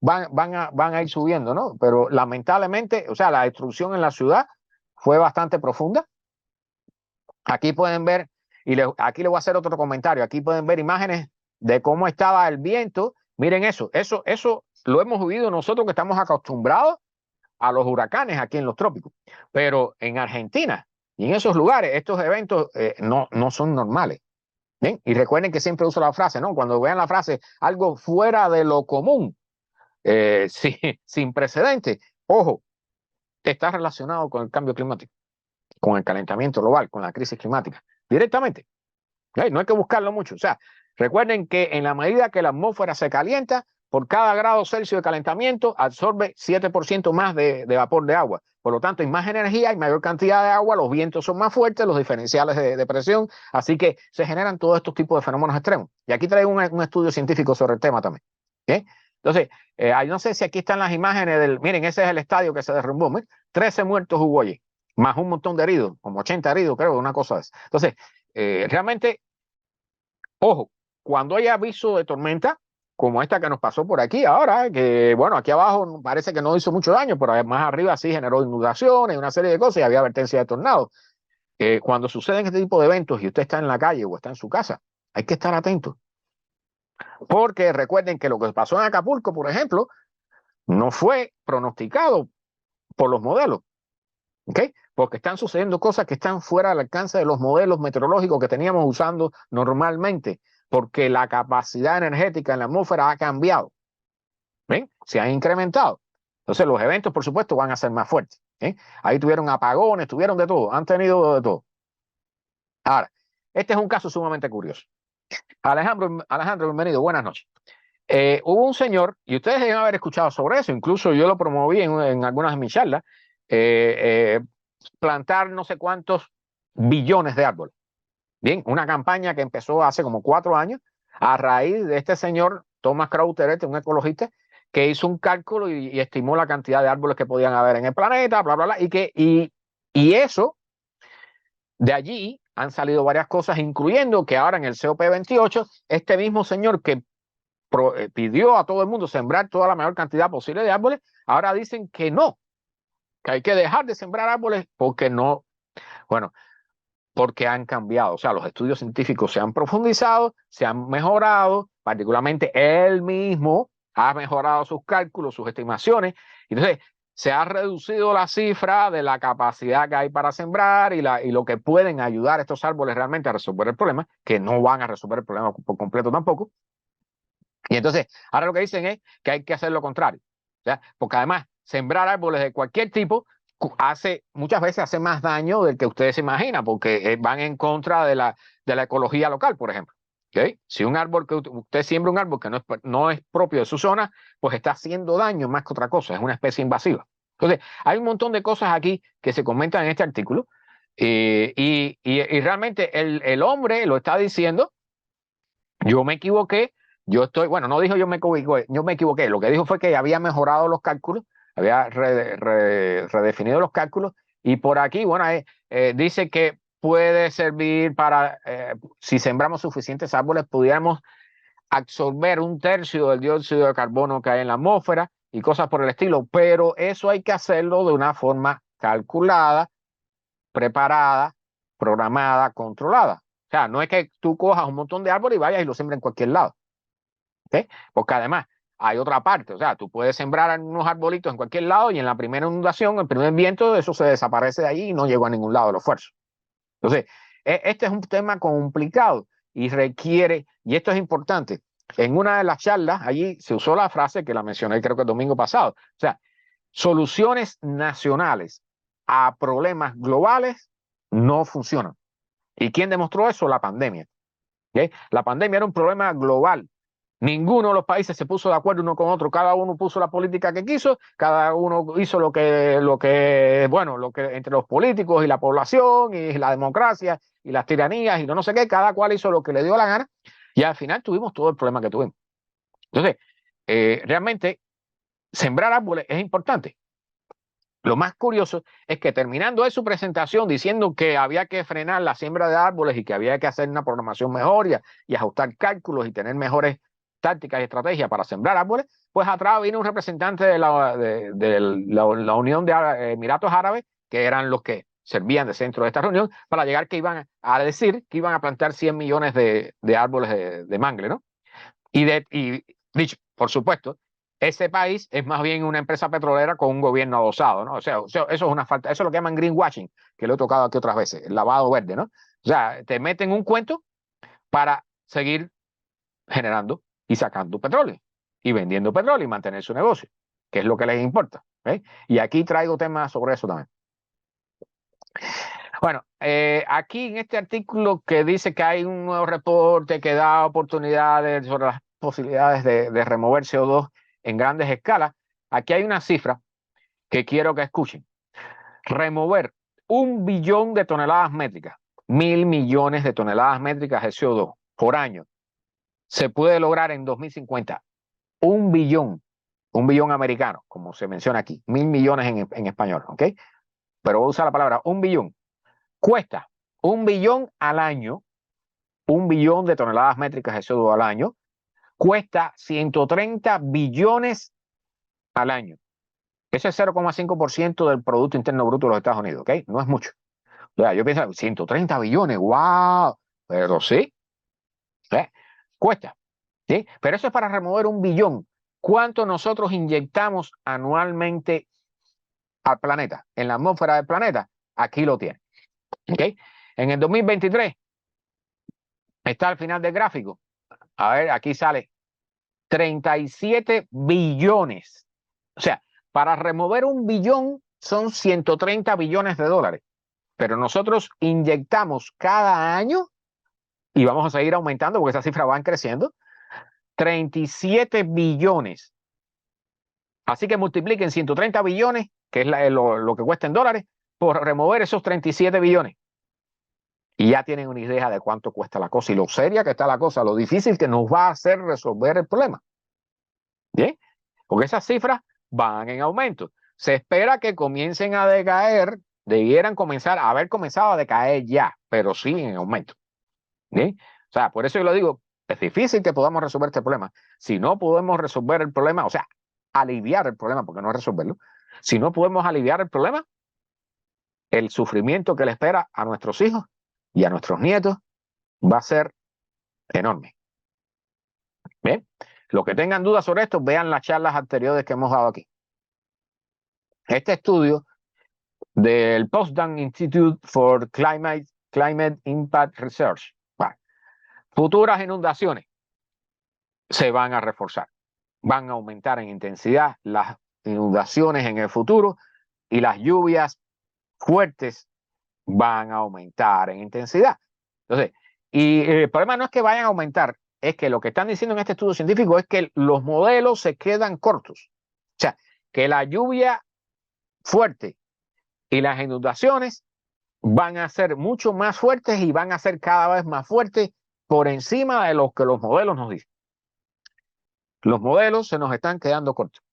van a ir subiendo, ¿no? Pero lamentablemente, o sea, la destrucción en la ciudad fue bastante profunda. Aquí pueden ver, aquí le voy a hacer otro comentario, aquí pueden ver imágenes de cómo estaba el viento. Miren eso lo hemos vivido nosotros que estamos acostumbrados a los huracanes aquí en los trópicos. Pero en Argentina y en esos lugares, estos eventos no son normales. ¿Bien? Y recuerden que siempre uso la frase, ¿no? Cuando vean la frase, algo fuera de lo común, sin precedentes, ojo, está relacionado con el cambio climático, con el calentamiento global, con la crisis climática, directamente. No hay que buscarlo mucho. O sea, recuerden que en la medida que la atmósfera se calienta, por cada grado Celsius de calentamiento absorbe 7% más de vapor de agua. Por lo tanto, hay más energía, hay mayor cantidad de agua, los vientos son más fuertes, los diferenciales de presión, así que se generan todos estos tipos de fenómenos extremos. Y aquí traigo un estudio científico sobre el tema también. ¿Okay? Entonces, no sé si aquí están las imágenes miren, ese es el estadio que se derrumbó. 13 muertos hubo allí, más un montón de heridos, como 80 heridos, creo, una cosa de esa. Entonces, realmente, ojo, cuando hay aviso de tormenta, como esta que nos pasó por aquí ahora, que bueno, aquí abajo parece que no hizo mucho daño, pero más arriba sí generó inundaciones, una serie de cosas y había advertencia de tornado. Cuando suceden este tipo de eventos y usted está en la calle o está en su casa, hay que estar atento. Porque recuerden que lo que pasó en Acapulco, por ejemplo, no fue pronosticado por los modelos. ¿Okay? Porque están sucediendo cosas que están fuera del alcance de los modelos meteorológicos que teníamos usando normalmente, porque la capacidad energética en la atmósfera ha cambiado. ¿Ven? Se ha incrementado. Entonces los eventos, por supuesto, van a ser más fuertes. Ahí tuvieron apagones, tuvieron de todo, han tenido de todo. Ahora, este es un caso sumamente curioso. Alejandro, bienvenido, buenas noches. Hubo un señor, y ustedes deben haber escuchado sobre eso, incluso yo lo promoví en algunas de mis charlas, plantar no sé cuántos billones de árboles. Bien, una campaña que empezó hace como 4 años a raíz de este señor Thomas Crowther, un ecologista, que hizo un cálculo y estimó la cantidad de árboles que podían haber en el planeta, bla, bla, bla, y eso, de allí han salido varias cosas, incluyendo que ahora en el COP28, este mismo señor que pidió a todo el mundo sembrar toda la mayor cantidad posible de árboles, ahora dicen que no, que hay que dejar de sembrar árboles porque no, bueno, porque han cambiado. O sea, los estudios científicos se han profundizado, se han mejorado, particularmente él mismo ha mejorado sus cálculos, sus estimaciones. Entonces, se ha reducido la cifra de la capacidad que hay para sembrar y lo que pueden ayudar a estos árboles realmente a resolver el problema, que no van a resolver el problema por completo tampoco. Y entonces, ahora lo que dicen es que hay que hacer lo contrario. ¿Ya? Porque además, sembrar árboles de cualquier tipo muchas veces hace más daño del que ustedes se imaginan, porque van en contra de la ecología local, por ejemplo. ¿Okay? Si un árbol que usted siembra un árbol que no es propio de su zona, pues está haciendo daño más que otra cosa, es una especie invasiva. Entonces, hay un montón de cosas aquí que se comentan en este artículo y realmente el hombre lo está diciendo, yo me equivoqué, bueno, no dijo yo me equivoqué, lo que dijo fue que había mejorado los cálculos, había redefinido los cálculos y por aquí, bueno, dice que puede servir para, si sembramos suficientes árboles, pudiéramos absorber 1/3 del dióxido de carbono que hay en la atmósfera y cosas por el estilo, pero eso hay que hacerlo de una forma calculada, preparada, programada, controlada. O sea, no es que tú cojas un montón de árboles y vayas y lo siembres en cualquier lado. ¿Okay? Porque además hay otra parte, o sea, tú puedes sembrar unos arbolitos en cualquier lado y en la primera inundación, el primer viento, eso se desaparece de allí y no llegó a ningún lado el esfuerzo. Entonces, este es un tema complicado y requiere, y esto es importante, en una de las charlas allí se usó la frase que la mencioné creo que el domingo pasado, o sea, soluciones nacionales a problemas globales no funcionan. ¿Y quién demostró eso? La pandemia. ¿Okay? La pandemia era un problema global. Ninguno de los países se puso de acuerdo uno con otro, cada uno puso la política que quiso, cada uno hizo lo que entre los políticos y la población y la democracia y las tiranías y no sé qué, cada cual hizo lo que le dio la gana y al final tuvimos todo el problema que tuvimos. Entonces, realmente sembrar árboles es importante. Lo más curioso es que terminando de su presentación diciendo que había que frenar la siembra de árboles y que había que hacer una programación mejor y ajustar cálculos y tener mejores tácticas y estrategias para sembrar árboles, pues atrás vino un representante de la Unión de Emiratos Árabes, que eran los que servían de centro de esta reunión, para llegar que iban a decir que iban a plantar 100 millones de árboles de mangle, ¿no? Y dicho, por supuesto, ese país es más bien una empresa petrolera con un gobierno adosado, ¿no? Eso es una falta, eso es lo que llaman greenwashing, que lo he tocado aquí otras veces, el lavado verde, ¿no? O sea, te meten un cuento para seguir generando y sacando petróleo y vendiendo petróleo y mantener su negocio, que es lo que les importa. ¿Eh? Y aquí traigo temas sobre eso también. Bueno, aquí en este artículo que dice que hay un nuevo reporte que da oportunidades sobre las posibilidades de remover CO2 en grandes escalas, aquí hay una cifra que quiero que escuchen. Remover 1 billón de toneladas métricas, 1.000 millones de toneladas métricas de CO2 por año, se puede lograr en 2050. 1 billón americano, como se menciona aquí, 1.000 millones en español, ¿ok? Pero voy a usar la palabra 1 billón. Cuesta 1 billón al año, 1 billón de toneladas métricas de CO2 al año, cuesta 130 billones al año. Ese es 0,5% del Producto Interno Bruto de los Estados Unidos, ¿ok? No es mucho. O sea, yo pienso, 130 billones, wow, pero sí, ¿eh? Cuesta, ¿sí? Pero eso es para remover 1 billón. ¿Cuánto nosotros inyectamos anualmente al planeta, en la atmósfera del planeta? Aquí lo tiene, ¿ok? En el 2023, está al final del gráfico. A ver, aquí sale 37 billones. O sea, para remover 1 billón son 130 billones de dólares. Pero nosotros inyectamos cada año, y vamos a seguir aumentando porque esas cifras van creciendo, 37 billones. Así que multipliquen 130 billones, que es lo que cuesta en dólares, por remover esos 37 billones. Y ya tienen una idea de cuánto cuesta la cosa y lo seria que está la cosa, lo difícil que nos va a hacer resolver el problema. ¿Bien? Porque esas cifras van en aumento. Se espera que comiencen a decaer, debieran comenzar a haber comenzado a decaer ya, pero sí en aumento. ¿Bien? O sea, por eso yo lo digo, es difícil que podamos resolver este problema. Si no podemos resolver el problema, o sea, aliviar el problema, porque no es resolverlo, si no podemos aliviar el problema, el sufrimiento que le espera a nuestros hijos y a nuestros nietos va a ser enorme. Bien, los que tengan dudas sobre esto, vean las charlas anteriores que hemos dado aquí. Este estudio del Potsdam Institute for Climate Impact Research, bueno, futuras inundaciones se van a reforzar, van a aumentar en intensidad las inundaciones en el futuro y las lluvias fuertes van a aumentar en intensidad. Entonces, y el problema no es que vayan a aumentar, es que lo que están diciendo en este estudio científico es que los modelos se quedan cortos. O sea, que la lluvia fuerte y las inundaciones van a ser mucho más fuertes y van a ser cada vez más fuertes por encima de lo que los modelos nos dicen. Los modelos se nos están quedando cortos,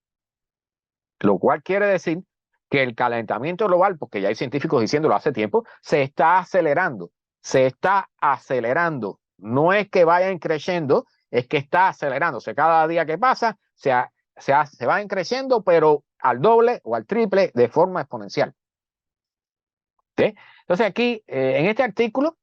lo cual quiere decir que el calentamiento global, porque ya hay científicos diciéndolo hace tiempo, se está acelerando, se está acelerando. No es que vayan creciendo, es que está acelerándose. Cada día que pasa se van creciendo, pero al doble o al triple de forma exponencial. ¿Sí? Entonces aquí, en este artículo,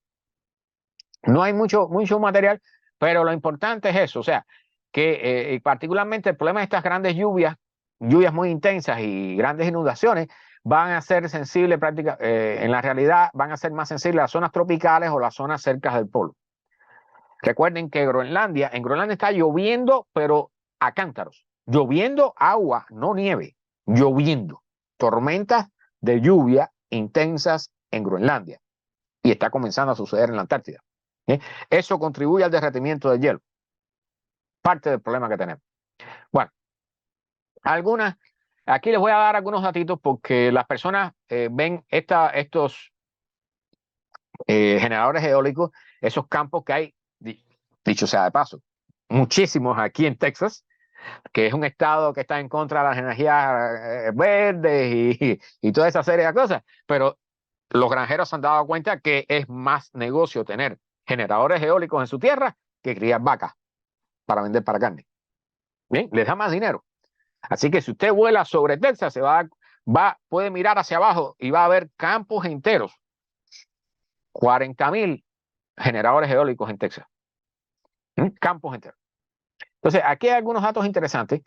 no hay mucho material, pero lo importante es eso, o sea, que particularmente el problema de estas grandes lluvias muy intensas y grandes inundaciones, van a ser sensibles en la realidad, van a ser más sensibles a las zonas tropicales o las zonas cercas del polo. Recuerden que en Groenlandia está lloviendo, pero a cántaros, lloviendo agua, no nieve, lloviendo, tormentas de lluvia intensas en Groenlandia, y está comenzando a suceder en la Antártida. ¿Sí? Eso contribuye al derretimiento del hielo, parte del problema que tenemos. Bueno, aquí les voy a dar algunos datitos porque las personas ven estos generadores eólicos, esos campos que hay, dicho sea de paso, muchísimos aquí en Texas, que es un estado que está en contra de las energías verdes y toda esa serie de cosas, pero los granjeros se han dado cuenta que es más negocio tener generadores eólicos en su tierra que criar vacas para vender para carne. Bien, les da más dinero. Así que si usted vuela sobre Texas, puede mirar hacia abajo y va a ver campos enteros, 40.000 generadores eólicos en Texas. Campos enteros. Entonces, aquí hay algunos datos interesantes.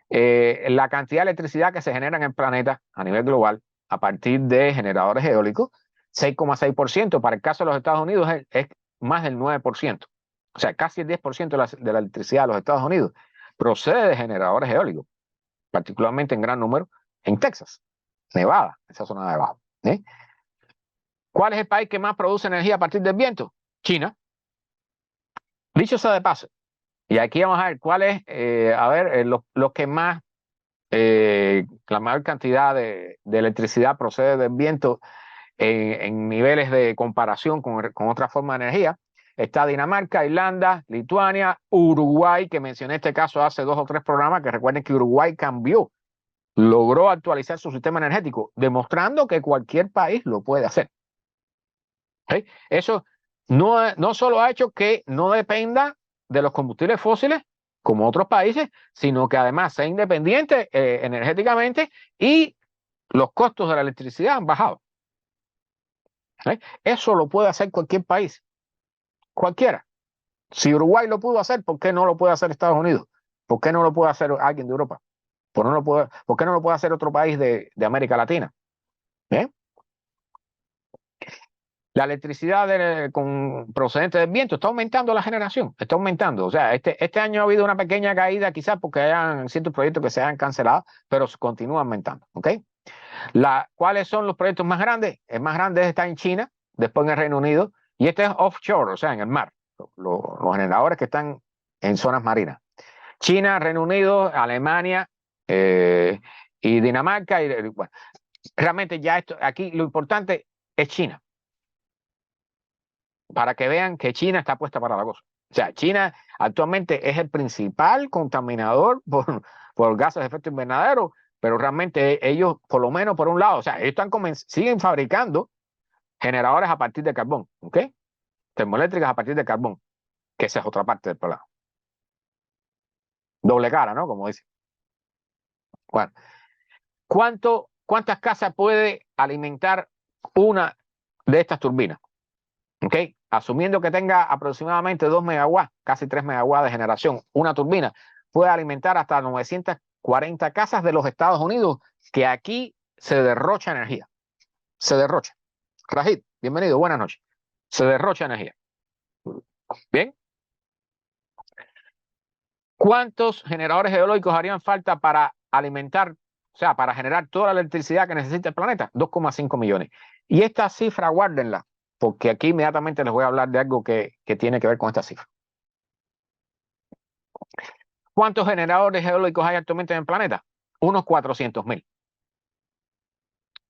La cantidad de electricidad que se genera en el planeta a nivel global a partir de generadores eólicos, 6,6%. Para el caso de los Estados Unidos es más del 9%. O sea, casi el 10% de la electricidad de los Estados Unidos procede de generadores eólicos, particularmente en gran número en Texas, Nevada, esa zona de abajo. ¿Cuál es el país que más produce energía a partir del viento? China. Dicho sea de paso, y aquí vamos a ver cuál es, los que más, la mayor cantidad de electricidad procede del viento en niveles de comparación con otra forma de energía. Está Dinamarca, Irlanda, Lituania, Uruguay, que mencioné este caso hace 2 o 3 programas, que recuerden que Uruguay logró actualizar su sistema energético, demostrando que cualquier país lo puede hacer. ¿Sí? Eso no solo ha hecho que no dependa de los combustibles fósiles como otros países, sino que además sea independiente energéticamente y los costos de la electricidad han bajado. ¿Sí? Eso lo puede hacer cualquier país, cualquiera. Si Uruguay lo pudo hacer, ¿por qué no lo puede hacer Estados Unidos? ¿Por qué no lo puede hacer alguien de Europa? ¿Por qué no lo puede hacer otro país de América Latina? ¿Eh? La electricidad procedente del viento está aumentando la generación, está aumentando. O sea, este año ha habido una pequeña caída, quizás porque hayan ciertos proyectos que se hayan cancelado, pero continúa aumentando. ¿Ok? ¿Cuáles son los proyectos más grandes? El más grande está en China, después en el Reino Unido, y este es offshore, o sea, en el mar. Los generadores que están en zonas marinas. China, Reino Unido, Alemania y Dinamarca. Bueno, realmente ya aquí lo importante es China, para que vean que China está puesta para la cosa. O sea, China actualmente es el principal contaminador por gases de efecto invernadero, pero realmente ellos, por lo menos por un lado, o sea, ellos siguen fabricando generadores a partir de carbón, ¿ok? Termoeléctricas a partir de carbón, que esa es otra parte del problema. Doble cara, ¿no? Como dice. Bueno, ¿cuántas casas puede alimentar una de estas turbinas? ¿Ok? Asumiendo que tenga aproximadamente 2 megawatts, casi 3 megawatts de generación, una turbina puede alimentar hasta 940 casas de los Estados Unidos, que aquí se derrocha energía. Se derrocha. Rajid, bienvenido, buenas noches. Se derrocha energía. Bien. ¿Cuántos generadores eólicos harían falta para alimentar, o sea, para generar toda la electricidad que necesita el planeta? 2,5 millones. Y esta cifra, guárdenla, porque aquí inmediatamente les voy a hablar de algo que tiene que ver con esta cifra. ¿Cuántos generadores eólicos hay actualmente en el planeta? Unos 400.000.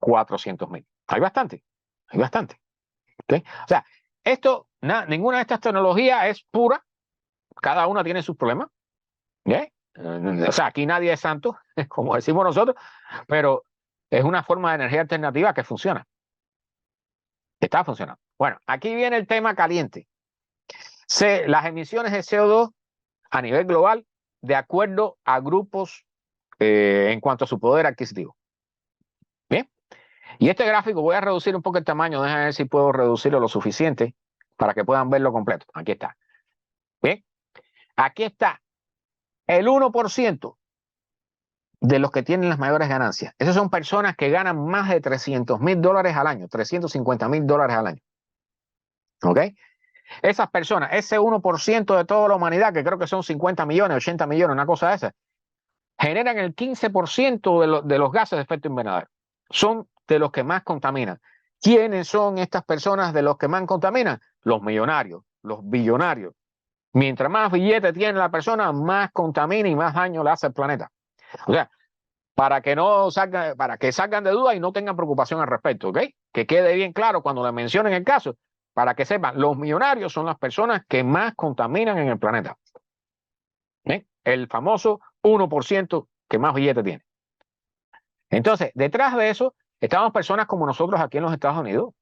400.000. Hay bastante. Hay bastante. ¿Okay? O sea, ninguna de estas tecnologías es pura. Cada una tiene sus problemas. ¿Okay? O sea, aquí nadie es santo, como decimos nosotros, pero es una forma de energía alternativa que funciona. Está funcionando. Bueno, aquí viene el tema caliente. Las emisiones de CO2 a nivel global de acuerdo a grupos en cuanto a su poder adquisitivo. Bien. Y este gráfico voy a reducir un poco el tamaño. Déjame ver si puedo reducirlo lo suficiente para que puedan verlo completo. Aquí está. Bien. Aquí está el 1% de los que tienen las mayores ganancias. Esas son personas que ganan más de $300.000 al año, $350.000 al año. ¿Ok? Esas personas, ese 1% de toda la humanidad, que creo que son 50 millones, 80 millones, una cosa de esa, generan el 15% de los gases de efecto invernadero. Son de los que más contaminan. ¿Quiénes son estas personas de los que más contaminan? Los millonarios, los billonarios. Mientras más billetes tiene la persona, más contamina y más daño le hace al planeta. O sea, para que salgan de duda y no tengan preocupación al respecto, ¿ok? Que quede bien claro cuando le mencionen el caso, para que sepan, los millonarios son las personas que más contaminan en el planeta. ¿Bien? El famoso 1% que más billete tiene. Entonces, detrás de eso, estamos personas como nosotros aquí en los Estados Unidos,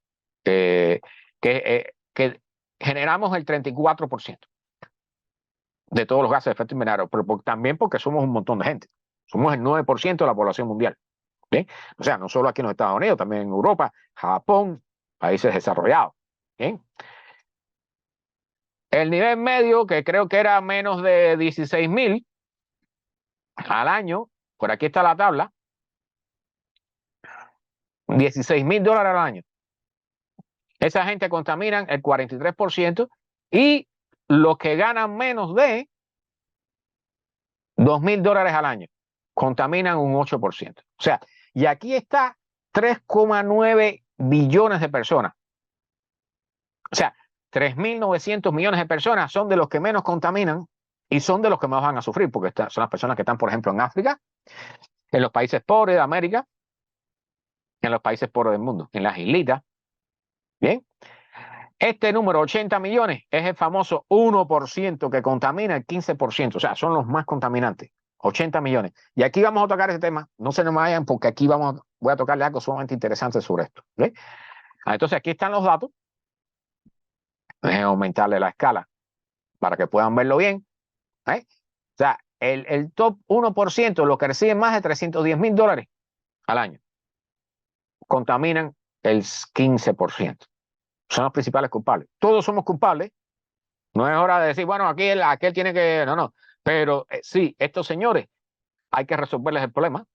que generamos el 34% de todos los gases de efecto invernadero, pero también porque somos un montón de gente. Somos el 9% de la población mundial. ¿Bien? O sea, no solo aquí en los Estados Unidos, también en Europa, Japón, países desarrollados. ¿Bien? El nivel medio, que creo que era menos de 16,000 al año, por aquí está la tabla, $16,000 al año. Esa gente contaminan el 43% y los que ganan menos de $2,000 al año contaminan un 8%. O sea, y aquí está 3,9 billones de personas. O sea, 3.900 millones de personas son de los que menos contaminan y son de los que más van a sufrir, porque son las personas que están, por ejemplo, en África, en los países pobres de América, en los países pobres del mundo, en las islitas. Bien, este número, 80 millones, es el famoso 1% que contamina el 15%, o sea, son los más contaminantes, 80 millones. Y aquí vamos a tocar ese tema, no se nos vayan porque aquí voy a tocarle algo sumamente interesante sobre esto. ¿Bien? Entonces aquí están los datos, déjenme aumentarle la escala para que puedan verlo bien. ¿Eh? O sea, el top 1%, los que reciben más de $310,000 al año, contaminan el 15%. Son los principales culpables. Todos somos culpables. No es hora de decir, bueno, aquí aquel tiene que... No, no. Pero sí, estos señores hay que resolverles el problema.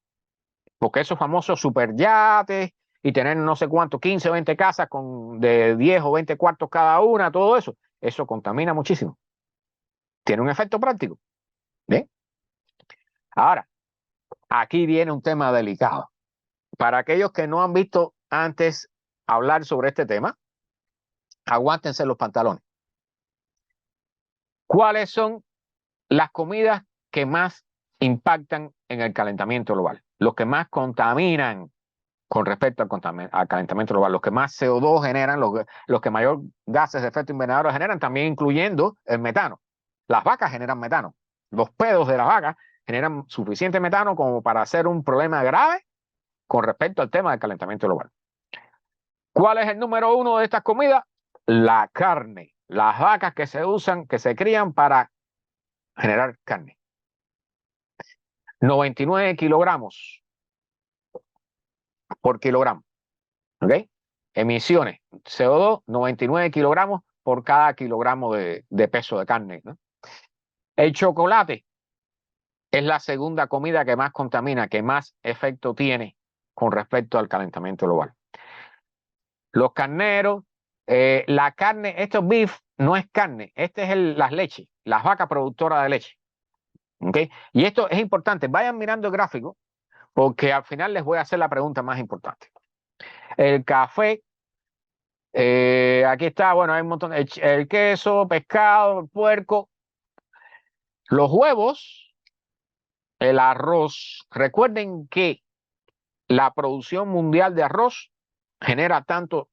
Porque esos famosos superyates y tener no sé cuánto, 15 o 20 casas de 10 o 20 cuartos cada una, todo eso contamina muchísimo. Tiene un efecto práctico. ¿Bien? Ahora, aquí viene un tema delicado. Para aquellos que no han visto antes hablar sobre este tema, aguántense los pantalones. ¿Cuáles son las comidas que más impactan en el calentamiento global? Los que más contaminan con respecto al calentamiento global, los que más CO2 generan, los que mayor gases de efecto invernadero generan, también incluyendo el metano. Las vacas generan metano. Los pedos de las vacas generan suficiente metano como para hacer un problema grave con respecto al tema del calentamiento global. ¿Cuál es el número uno de estas comidas? La carne. Las vacas que se usan, que se crían para generar carne. 99 kilogramos por kilogramo. ¿Ok? Emisiones. CO2, 99 kilogramos por cada kilogramo de peso de carne, ¿no? El chocolate es la segunda comida que más contamina, que más efecto tiene con respecto al calentamiento global. Los carneros, la carne, esto beef no es carne, este es las leches, las vacas productoras de leche. ¿Okay? Y esto es importante, vayan mirando el gráfico porque al final les voy a hacer la pregunta más importante. El café, aquí está, bueno, hay un montón, el queso, pescado, el puerco, los huevos, el arroz. Recuerden que la producción mundial de arroz genera tanto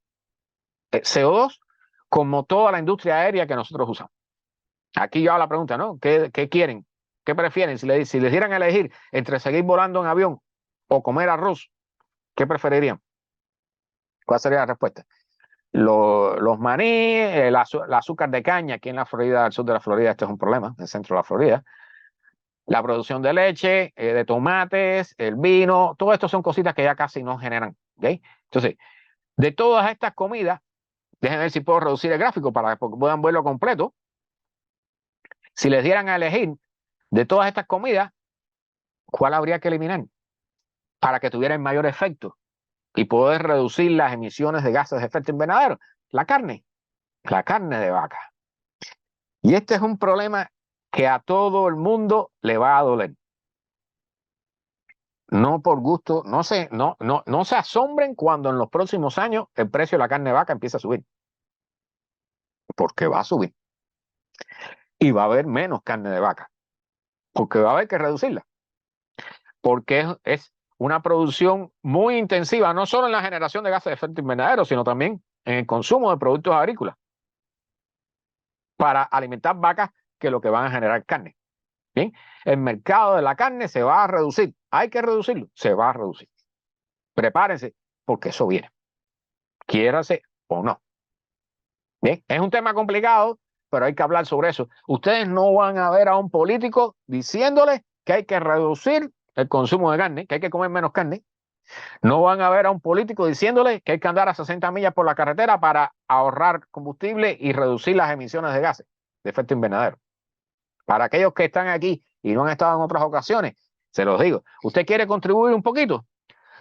CO2 como toda la industria aérea que nosotros usamos. Aquí yo hago la pregunta, ¿no? ¿Qué quieren? ¿Qué prefieren? Si les dieran a elegir entre seguir volando en avión o comer arroz, ¿qué preferirían? ¿Cuál sería la respuesta? Los maní, el azúcar de caña, aquí en la Florida, al sur de la Florida, este es un problema, en el centro de la Florida. La producción de leche, de tomates, el vino, todo esto son cositas que ya casi no generan. ¿Okay? Entonces, de todas estas comidas, déjenme ver si puedo reducir el gráfico para que puedan verlo completo. Si les dieran a elegir de todas estas comidas, ¿cuál habría que eliminar para que tuviera el mayor efecto y poder reducir las emisiones de gases de efecto invernadero? La carne de vaca. Y este es un problema que a todo el mundo le va a doler. No por gusto, no se asombren cuando en los próximos años el precio de la carne de vaca empieza a subir. Porque va a subir. Y va a haber menos carne de vaca. Porque va a haber que reducirla. Porque es una producción muy intensiva, no solo en la generación de gases de efecto invernadero, sino también en el consumo de productos agrícolas para alimentar vacas que lo que van a generar carne. Bien, el mercado de la carne se va a reducir. Hay que reducirlo, se va a reducir. Prepárense porque eso viene. Quiérase o no. Bien, es un tema complicado, pero hay que hablar sobre eso. Ustedes no van a ver a un político diciéndole que hay que reducir el consumo de carne, que hay que comer menos carne. No van a ver a un político diciéndole que hay que andar a 60 millas por la carretera para ahorrar combustible y reducir las emisiones de gases de efecto invernadero. Para aquellos que están aquí y no han estado en otras ocasiones, se los digo, ¿usted quiere contribuir un poquito?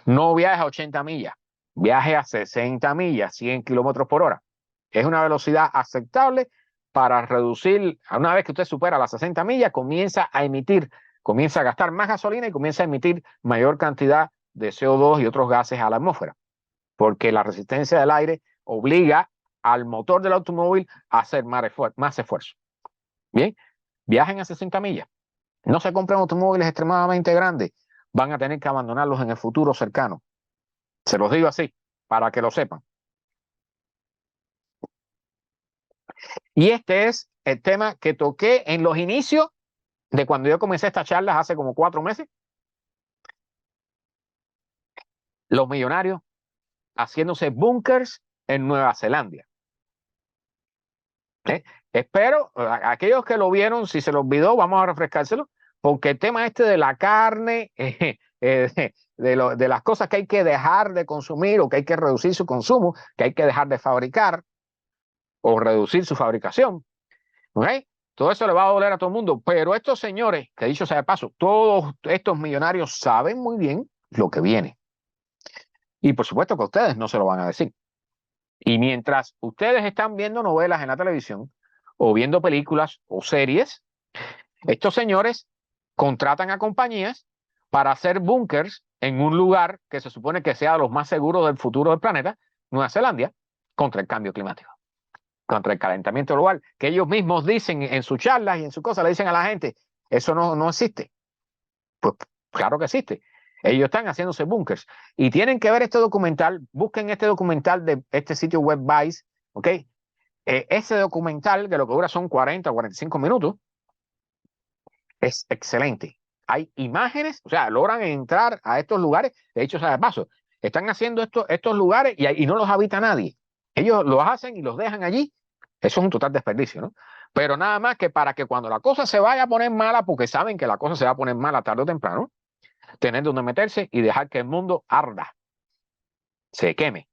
No viaje a 80 millas, viaje a 60 millas, 100 kilómetros por hora. Es una velocidad aceptable para reducir, una vez que usted supera las 60 millas, comienza a gastar más gasolina y comienza a emitir mayor cantidad de CO2 y otros gases a la atmósfera, porque la resistencia del aire obliga al motor del automóvil a hacer más esfuerzo. Bien, viajen a 60 millas. No se compren automóviles extremadamente grandes. Van a tener que abandonarlos en el futuro cercano. Se los digo así, para que lo sepan. Y este es el tema que toqué en los inicios de cuando yo comencé estas charlas hace como 4 meses. Los millonarios haciéndose búnkers en Nueva Zelanda. Espero, aquellos que lo vieron, si se lo olvidó, vamos a refrescárselo, porque el tema este de la carne, de las cosas que hay que dejar de consumir o que hay que reducir su consumo, que hay que dejar de fabricar o reducir su fabricación, ¿ok? Todo eso le va a doler a todo el mundo, pero estos señores, que dicho sea de paso, todos estos millonarios saben muy bien lo que viene. Y por supuesto que a ustedes no se lo van a decir. Y mientras ustedes están viendo novelas en la televisión o viendo películas o series, estos señores contratan a compañías para hacer búnkers en un lugar que se supone que sea de los más seguros del futuro del planeta, Nueva Zelanda, contra el cambio climático, contra el calentamiento global, que ellos mismos dicen en sus charlas y en sus cosas, le dicen a la gente, eso no existe. Pues claro que existe. Ellos están haciéndose búnkers y tienen que ver este documental. Busquen este documental de este sitio web Vice, ¿ok? Ese documental, que lo que dura son 40 o 45 minutos, es excelente. Hay imágenes, o sea, logran entrar a estos lugares. De hecho, o sea, de paso, están haciendo estos lugares y no los habita nadie. Ellos los hacen y los dejan allí. Eso es un total desperdicio, ¿no? Pero nada más que para que cuando la cosa se vaya a poner mala, porque saben que la cosa se va a poner mala tarde o temprano, tener donde meterse y dejar que el mundo arda, se queme.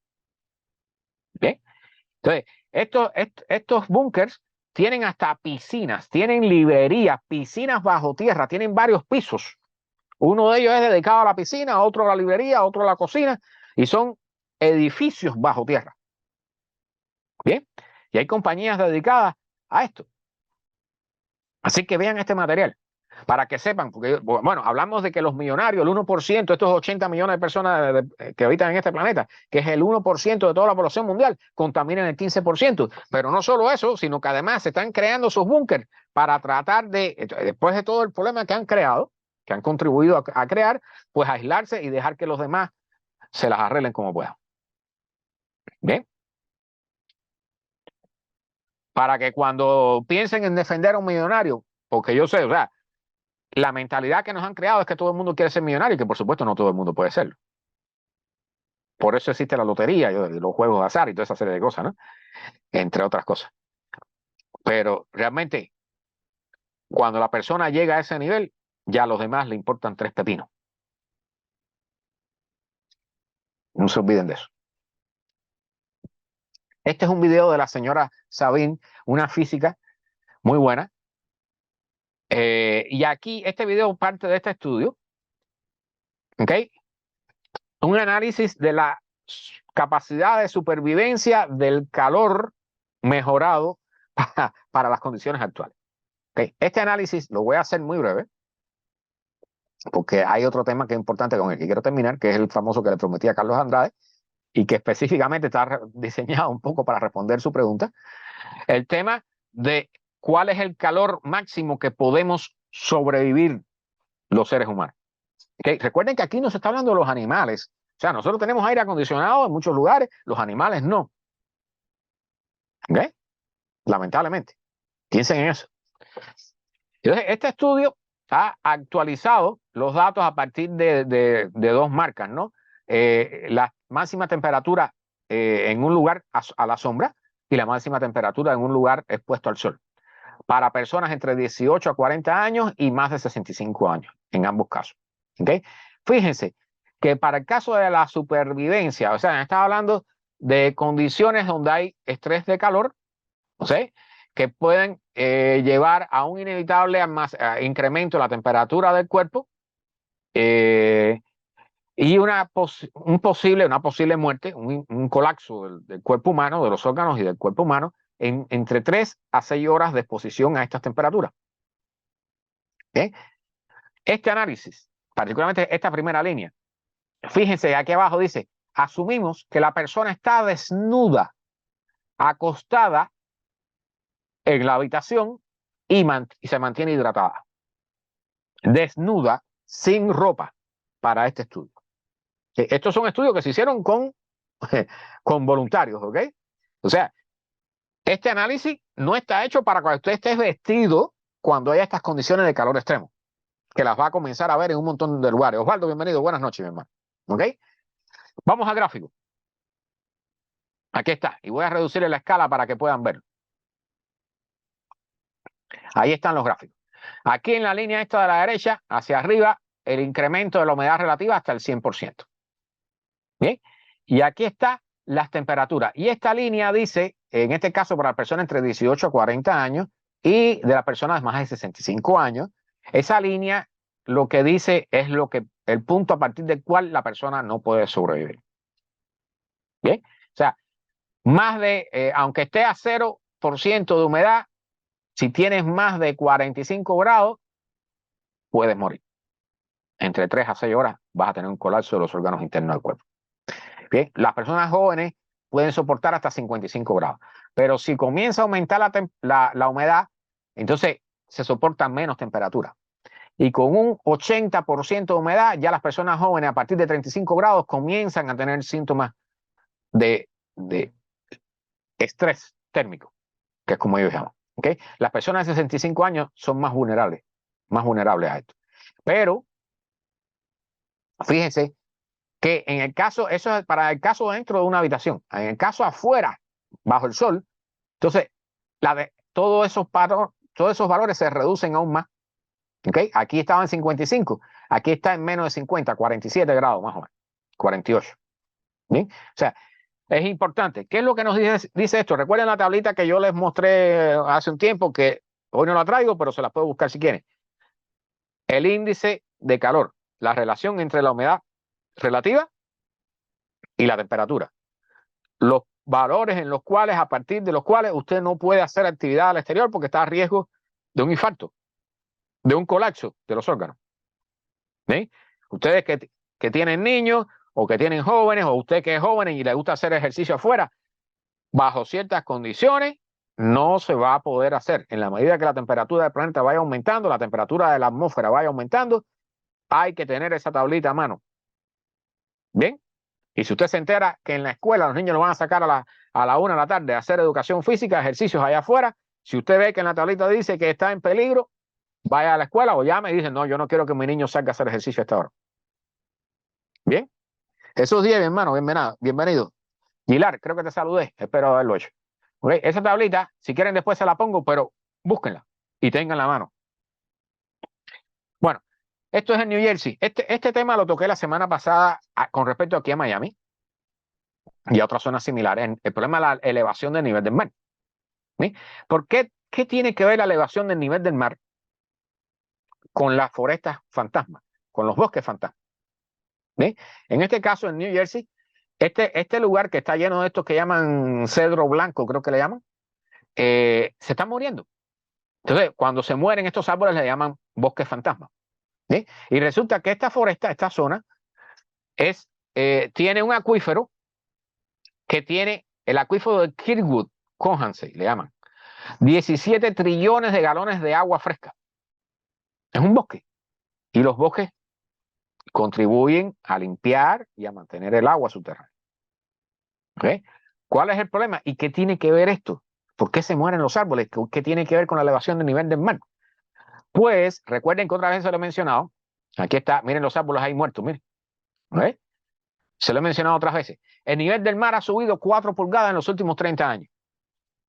¿Bien? Entonces, estos búnkers tienen hasta piscinas, tienen librerías, piscinas bajo tierra, tienen varios pisos. Uno de ellos es dedicado a la piscina, otro a la librería, otro a la cocina, y son edificios bajo tierra. Bien, y hay compañías dedicadas a esto. Así que vean este material para que sepan, porque, bueno, hablamos de que los millonarios, el 1%, estos 80 millones de personas que habitan en este planeta, que es el 1% de toda la población mundial, contaminan el 15%. Pero no solo eso, sino que además se están creando sus búnkers para tratar de, después de todo el problema que han creado, que han contribuido a crear, pues aislarse y dejar que los demás se las arreglen como puedan. Bien. Para que cuando piensen en defender a un millonario, porque yo sé, o sea, la mentalidad que nos han creado es que todo el mundo quiere ser millonario y que por supuesto no todo el mundo puede serlo. Por eso existe la lotería, los juegos de azar y toda esa serie de cosas, ¿no? Entre otras cosas. Pero realmente, cuando la persona llega a ese nivel, ya a los demás le importan 3 pepinos. No se olviden de eso. Este es un video de la señora Sabine, una física muy buena. Y aquí, este video parte de este estudio. ¿Ok? Un análisis de la capacidad de supervivencia del calor mejorado para las condiciones actuales. Okay. Este análisis lo voy a hacer muy breve, porque hay otro tema que es importante con el que quiero terminar, que es el famoso que le prometí a Carlos Andrade, y que específicamente está diseñado un poco para responder su pregunta. El tema de cuál es el calor máximo que podemos sobrevivir los seres humanos. Okay. Recuerden que aquí no se está hablando de los animales. O sea, nosotros tenemos aire acondicionado en muchos lugares, los animales no. ¿Okay? Lamentablemente. Piensen en eso. Entonces, este estudio ha actualizado los datos a partir de 2 marcas, ¿no? La máxima temperatura en un lugar a la sombra y la máxima temperatura en un lugar expuesto al sol. Para personas entre 18 a 40 años y más de 65 años, en ambos casos. ¿Okay? Fíjense que para el caso de la supervivencia, o sea, está hablando de condiciones donde hay estrés de calor, ¿o sea, que pueden llevar a un inevitable incremento de la temperatura del cuerpo y una posible muerte, un colapso del cuerpo humano, de los órganos y del cuerpo humano, entre 3 a 6 horas de exposición a estas temperaturas. ¿Okay? Este análisis, particularmente esta primera línea, fíjense aquí abajo dice, asumimos que la persona está desnuda, acostada en la habitación y se mantiene hidratada. Desnuda, sin ropa, para este estudio. Estos son estudios que se hicieron con voluntarios, ¿ok? O sea, este análisis no está hecho para que usted esté vestido cuando haya estas condiciones de calor extremo, que las va a comenzar a ver en un montón de lugares. Osvaldo, bienvenido, buenas noches, mi hermano. ¿Ok? Vamos al gráfico. Aquí está, y voy a reducir la escala para que puedan verlo. Ahí están los gráficos. Aquí en la línea esta de la derecha, hacia arriba, el incremento de la humedad relativa hasta el 100%. ¿Bien? Y aquí está las temperaturas. Y esta línea dice, en este caso para las personas entre 18 a 40 años y de las personas más de 65 años, esa línea lo que dice es el punto a partir del cual la persona no puede sobrevivir. ¿Bien? O sea, aunque esté a 0% de humedad, si tienes más de 45 grados, puedes morir. Entre 3 a 6 horas vas a tener un colapso de los órganos internos del cuerpo. Bien, las personas jóvenes pueden soportar hasta 55 grados, pero si comienza a aumentar la humedad, entonces se soporta menos temperatura. Y con un 80% de humedad, ya las personas jóvenes a partir de 35 grados comienzan a tener síntomas de estrés térmico, que es como ellos llaman. ¿Okay? Las personas de 65 años son más vulnerables a esto. Pero, fíjense que en el caso, eso es para el caso dentro de una habitación, en el caso afuera, bajo el sol, entonces todos esos valores se reducen aún más. ¿Okay? Aquí estaba en 55, aquí está en menos de 50, 47 grados más o menos, 48. ¿Bien? O sea, es importante. ¿Qué es lo que nos dice esto? Recuerden la tablita que yo les mostré hace un tiempo, que hoy no la traigo, pero se la puedo buscar si quieren. El índice de calor, la relación entre la humedad relativa y la temperatura. Los valores a partir de los cuales usted no puede hacer actividad al exterior porque está a riesgo de un infarto, de un colapso de los órganos. ¿Sí? Ustedes que tienen niños o que tienen jóvenes, o usted que es joven y le gusta hacer ejercicio afuera, bajo ciertas condiciones no se va a poder hacer. En la medida que la temperatura del planeta vaya aumentando, la temperatura de la atmósfera vaya aumentando, hay que tener esa tablita a mano. ¿Bien? Y si usted se entera que en la escuela los niños lo van a sacar a la 1 de la tarde a hacer educación física, ejercicios allá afuera, si usted ve que en la tablita dice que está en peligro, vaya a la escuela o llame y dice, no, yo no quiero que mi niño salga a hacer ejercicio a esta hora. Bien. Esos días, mi hermano, bienvenido. Gilar, creo que te saludé, espero haberlo hecho. ¿Okay? Esa tablita, si quieren después se la pongo, pero búsquenla y tengan la mano. Bueno, esto es en New Jersey. Este tema lo toqué la semana pasada con respecto aquí a Miami y a otras zonas similares. El problema es la elevación del nivel del mar. ¿Sí? ¿Por qué? ¿Qué tiene que ver la elevación del nivel del mar con las forestas fantasmas, con los bosques fantasmas? ¿Sí? En este caso, en New Jersey, este lugar que está lleno de estos que llaman cedro blanco, creo que le llaman, se están muriendo. Entonces, cuando se mueren estos árboles, le llaman bosques fantasmas. ¿Sí? Y resulta que esta foresta, esta zona, tiene un acuífero que tiene el acuífero de Kirkwood, Cohansey, le llaman. 17 trillones de galones de agua fresca. Es un bosque. Y los bosques contribuyen a limpiar y a mantener el agua subterránea. ¿Okay? ¿Cuál es el problema? ¿Y qué tiene que ver esto? ¿Por qué se mueren los árboles? ¿Qué tiene que ver con la elevación del nivel del mar? Pues recuerden que otra vez se lo he mencionado. Aquí está, miren los árboles ahí muertos, miren. ¿Okay? Se lo he mencionado otras veces. El nivel del mar ha subido 4 pulgadas en los últimos 30 años.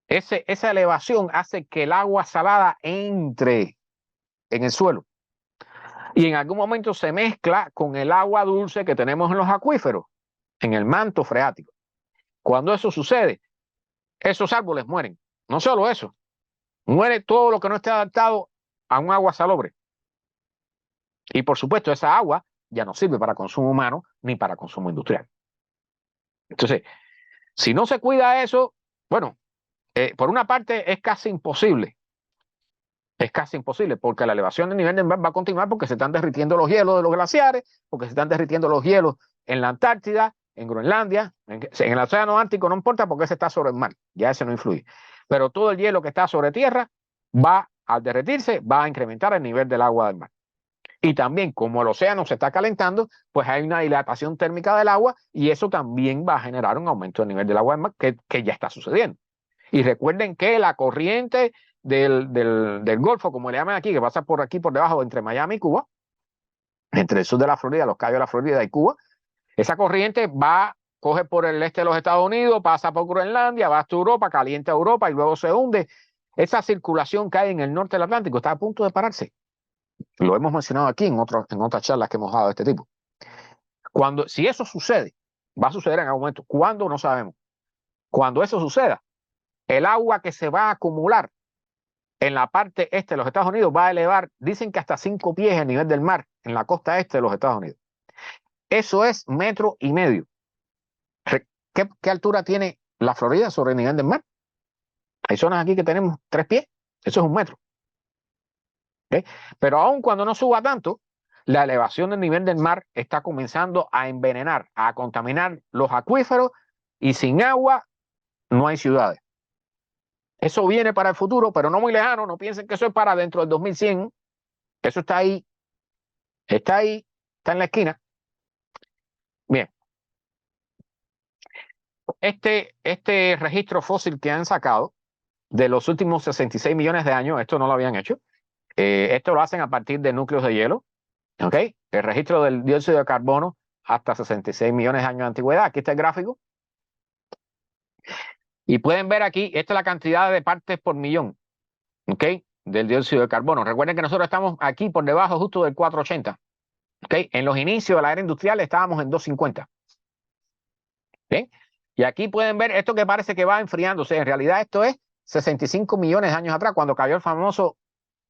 Esa elevación hace que el agua salada entre en el suelo. y en algún momento se mezcla con el agua dulce que tenemos en los acuíferos, en el manto freático. Cuando eso sucede, esos árboles mueren. No solo eso, muere todo lo que no esté adaptado a un agua salobre. Y por supuesto, esa agua ya no sirve para consumo humano ni para consumo industrial. Entonces, si no se cuida eso, bueno, por una parte es casi imposible. Es casi imposible porque la elevación del nivel del mar va a continuar porque se están derritiendo los hielos de los glaciares, porque se están derritiendo los hielos en la Antártida, en Groenlandia, en el océano Ártico no importa porque ese está sobre el mar, ya ese no influye. Pero todo el hielo que está sobre tierra va, al derretirse, va a incrementar el nivel del agua del mar. Y también, como el océano se está calentando, pues hay una dilatación térmica del agua y eso también va a generar un aumento del nivel del agua del mar que ya está sucediendo. Y recuerden que la corriente del Golfo, como le llaman aquí, que pasa por aquí por debajo entre Miami y Cuba, entre el sur de la Florida, los Cayos de la Florida y Cuba, esa corriente va, coge por el este de los Estados Unidos, pasa por Groenlandia, va hasta Europa, calienta Europa y luego se hunde. Esa circulación que hay en el norte del Atlántico está a punto de pararse. Lo hemos mencionado aquí en otras charlas que hemos dado de este tipo. Si eso sucede, va a suceder en algún momento. ¿Cuándo? No sabemos. Cuando eso suceda, el agua que se va a acumular en la parte este de los Estados Unidos va a elevar, dicen que hasta 5 pies el nivel del mar en la costa este de los Estados Unidos. Eso es 1,5 metros. ¿Qué altura tiene la Florida sobre el nivel del mar? Hay zonas aquí que tenemos 3 pies, eso es 1 metro. ¿Okay? Pero aun cuando no suba tanto, la elevación del nivel del mar está comenzando a envenenar, a contaminar los acuíferos y sin agua no hay ciudades. Eso viene para el futuro, pero no muy lejano. No piensen que eso es para dentro del 2100. Eso está ahí, está en la esquina. Bien, este registro fósil que han sacado de los últimos 66 millones de años, esto no lo habían hecho. Esto lo hacen a partir de núcleos de hielo. ¿Ok? El registro del dióxido de carbono hasta 66 millones de años de antigüedad. Aquí está el gráfico. Y pueden ver aquí, esta es la cantidad de partes por millón, ¿ok? Del dióxido de carbono. Recuerden que nosotros estamos aquí por debajo justo del 480. ¿Ok? En los inicios de la era industrial estábamos en 250. ¿Ok? Y aquí pueden ver esto que parece que va enfriándose. En realidad esto es 65 millones de años atrás, cuando cayó el famoso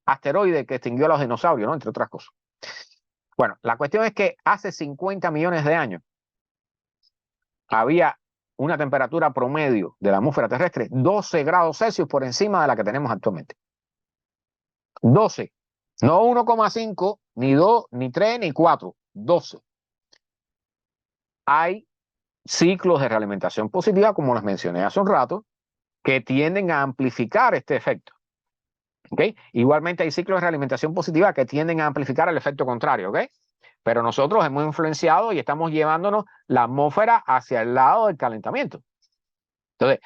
asteroide que extinguió a los dinosaurios, ¿no? Entre otras cosas. Bueno, la cuestión es que hace 50 millones de años había una temperatura promedio de la atmósfera terrestre 12 grados Celsius por encima de la que tenemos actualmente. 12. No 1,5, ni 2, ni 3, ni 4. 12. Hay ciclos de realimentación positiva, como les mencioné hace un rato, que tienden a amplificar este efecto. ¿Okay? Igualmente hay ciclos de realimentación positiva que tienden a amplificar el efecto contrario. ¿Okay? Pero nosotros hemos influenciado y estamos llevándonos la atmósfera hacia el lado del calentamiento. Entonces,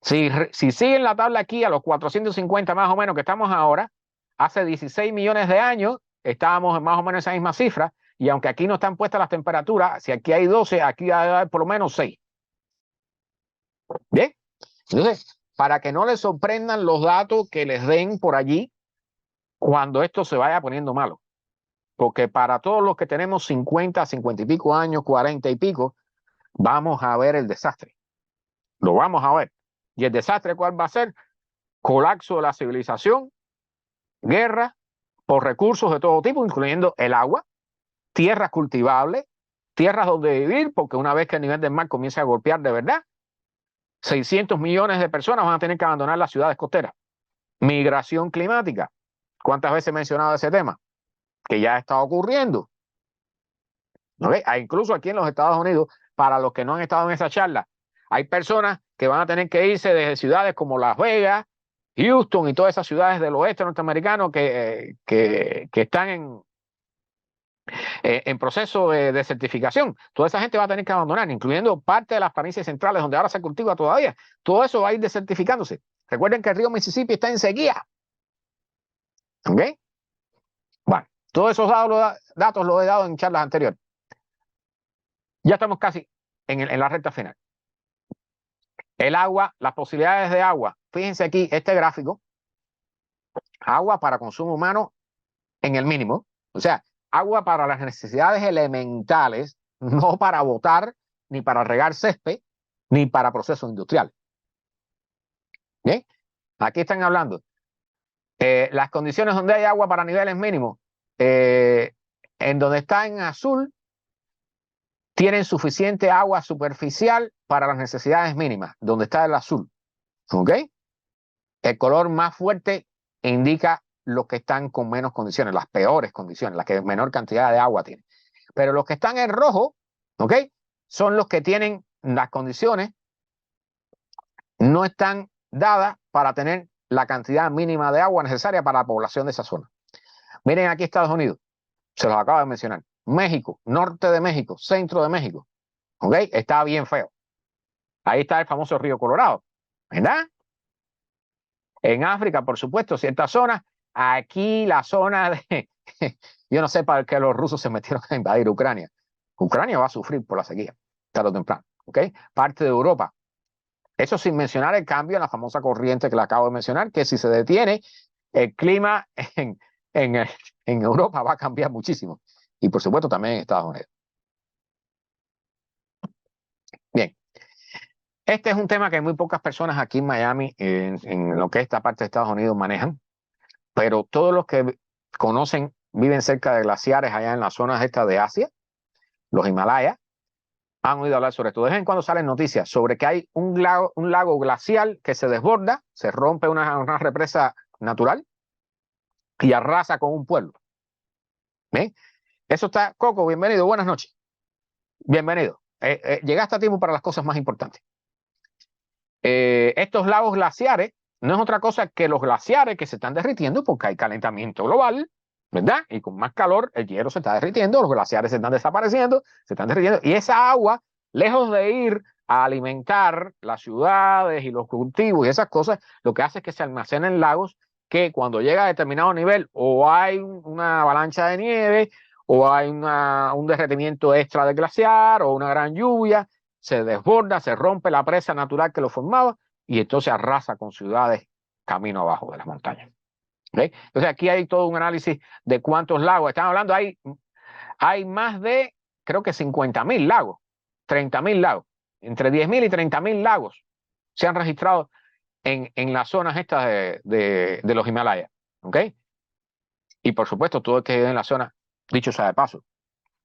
si siguen la tabla aquí a los 450 más o menos que estamos ahora, hace 16 millones de años estábamos en más o menos esa misma cifra, y aunque aquí no están puestas las temperaturas, si aquí hay 12, aquí hay por lo menos 6. ¿Bien? Entonces, para que no les sorprendan los datos que les den por allí cuando esto se vaya poniendo malo. Porque para todos los que tenemos 50, 50 y pico años, 40 y pico, vamos a ver el desastre. Lo vamos a ver. ¿Y el desastre cuál va a ser? Colapso de la civilización, guerra por recursos de todo tipo, incluyendo el agua, tierras cultivables, tierras donde vivir, porque una vez que el nivel del mar comience a golpear de verdad, 600 millones de personas van a tener que abandonar las ciudades costeras. Migración climática. ¿Cuántas veces he mencionado ese tema? Que ya está ocurriendo. ¿Okay? Incluso aquí en los Estados Unidos, para los que no han estado en esa charla, hay personas que van a tener que irse desde ciudades como Las Vegas, Houston y todas esas ciudades del oeste norteamericano que están en proceso de certificación. Toda esa gente va a tener que abandonar, incluyendo parte de las planicies centrales donde ahora se cultiva todavía. Todo eso va a ir desertificándose. Recuerden que el río Mississippi está en sequía. ¿Ok? Bueno, todos esos datos los he dado en charlas anteriores. Ya estamos casi en la recta final. El agua, las posibilidades de agua. Fíjense aquí, este gráfico. Agua para consumo humano en el mínimo. O sea, agua para las necesidades elementales, no para botar, ni para regar césped, ni para procesos industriales. ¿Bien? Aquí están hablando. Las condiciones donde hay agua para niveles mínimos, en donde está en azul, tienen suficiente agua superficial para las necesidades mínimas, donde está el azul. ¿Ok? El color más fuerte indica los que están con menos condiciones, las peores condiciones, las que menor cantidad de agua tienen. Pero los que están en rojo, ¿ok? Son los que tienen las condiciones, no están dadas para tener la cantidad mínima de agua necesaria para la población de esa zona. Miren aquí Estados Unidos, se los acabo de mencionar. México, norte de México, centro de México, ¿ok? Está bien feo. Ahí está el famoso río Colorado, ¿verdad? En África, por supuesto, ciertas zonas. Aquí la zona de... Yo no sé para qué los rusos se metieron a invadir Ucrania. Ucrania va a sufrir por la sequía, tarde o temprano, ¿ok? Parte de Europa. Eso sin mencionar el cambio en la famosa corriente que le acabo de mencionar, que si se detiene, el clima en, en Europa va a cambiar muchísimo. Y por supuesto también en Estados Unidos. Bien. Este es un tema que muy pocas personas aquí en Miami, en lo que esta parte de Estados Unidos manejan, pero todos los que conocen, viven cerca de glaciares allá en las zonas estas de Asia, los Himalayas, han oído hablar sobre esto. De vez en cuando salen noticias sobre que hay un lago glacial que se desborda, se rompe una represa natural y arrasa con un pueblo. ¿Bien? Eso está, Coco, bienvenido, buenas noches. Bienvenido. Llegaste a tiempo para las cosas más importantes. Estos lagos glaciares no es otra cosa que los glaciares que se están derritiendo porque hay calentamiento global, ¿verdad? Y con más calor el hielo se está derritiendo, los glaciares se están desapareciendo, se están derritiendo, y esa agua, lejos de ir a alimentar las ciudades y los cultivos y esas cosas, lo que hace es que se almacena en lagos que cuando llega a determinado nivel o hay una avalancha de nieve o hay un derretimiento extra del glaciar o una gran lluvia, se desborda, se rompe la presa natural que lo formaba y entonces arrasa con ciudades camino abajo de las montañas. ¿Okay? Entonces aquí hay todo un análisis de cuántos lagos. Están hablando, hay más de, creo que 50.000 lagos, 30.000 lagos, entre 10.000 y 30.000 lagos se han registrado en las zonas estas de los Himalayas. ¿Okay? Y por supuesto, todo el que vive en la zona, dicho sea de paso,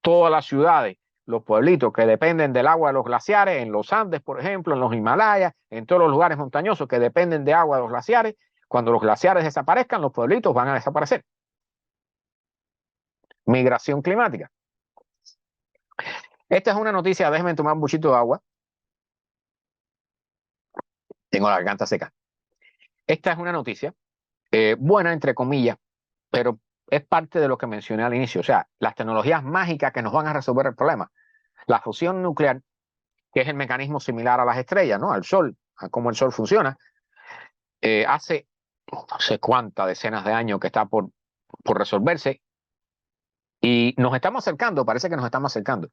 todas las ciudades, los pueblitos que dependen del agua de los glaciares, en los Andes, por ejemplo, en los Himalayas, en todos los lugares montañosos que dependen de agua de los glaciares, cuando los glaciares desaparezcan, los pueblitos van a desaparecer. Migración climática. Esta es una noticia, déjenme tomar un buchito de agua. Tengo la garganta seca. Esta es una noticia buena, entre comillas, pero es parte de lo que mencioné al inicio. O sea, las tecnologías mágicas que nos van a resolver el problema. La fusión nuclear, que es el mecanismo similar a las estrellas, ¿no? Al Sol, a cómo el Sol funciona, hace no sé cuántas decenas de años que está por resolverse y nos estamos acercando, parece que nos estamos acercando,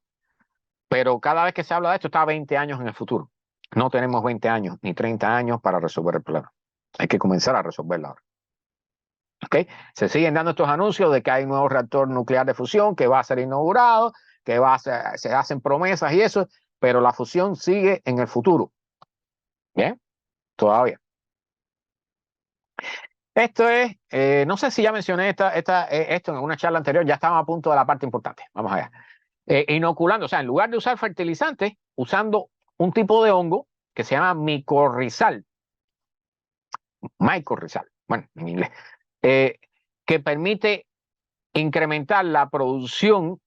pero cada vez que se habla de esto está 20 años en el futuro. No tenemos 20 años ni 30 años para resolver el problema. Hay que comenzar a resolverlo ahora. ¿Okay? Se siguen dando estos anuncios de que hay un nuevo reactor nuclear de fusión que va a ser inaugurado, que se hacen promesas y eso, pero la fusión sigue en el futuro. ¿Bien? Todavía. Esto es, no sé si ya mencioné esto en una charla anterior, ya estamos a punto de la parte importante. Vamos allá. Inoculando, o sea, en lugar de usar fertilizantes, usando un tipo de hongo que se llama micorrizal, bueno, en inglés, que permite incrementar la producción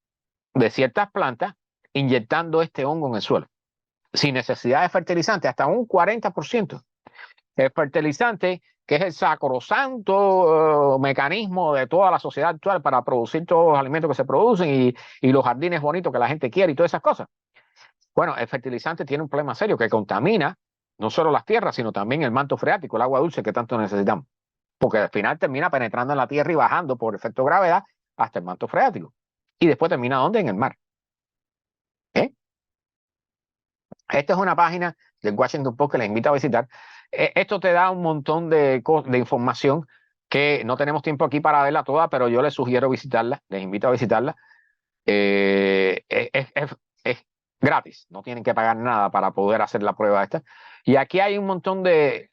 de ciertas plantas inyectando este hongo en el suelo, sin necesidad de fertilizante, hasta un 40%. El fertilizante, que es el sacrosanto mecanismo de toda la sociedad actual para producir todos los alimentos que se producen y los jardines bonitos que la gente quiere y todas esas cosas. Bueno, el fertilizante tiene un problema serio que contamina no solo las tierras, sino también el manto freático, el agua dulce que tanto necesitamos. Porque al final termina penetrando en la tierra y bajando por efecto de gravedad hasta el manto freático. Y después termina ¿dónde? En el mar. ¿Eh? Esta es una página del Washington Post que les invito a visitar. Esto te da un montón de información que no tenemos tiempo aquí para verla toda, pero yo les sugiero visitarla, les invito a visitarla. Es gratis, no tienen que pagar nada para poder hacer la prueba esta. Y aquí hay un montón de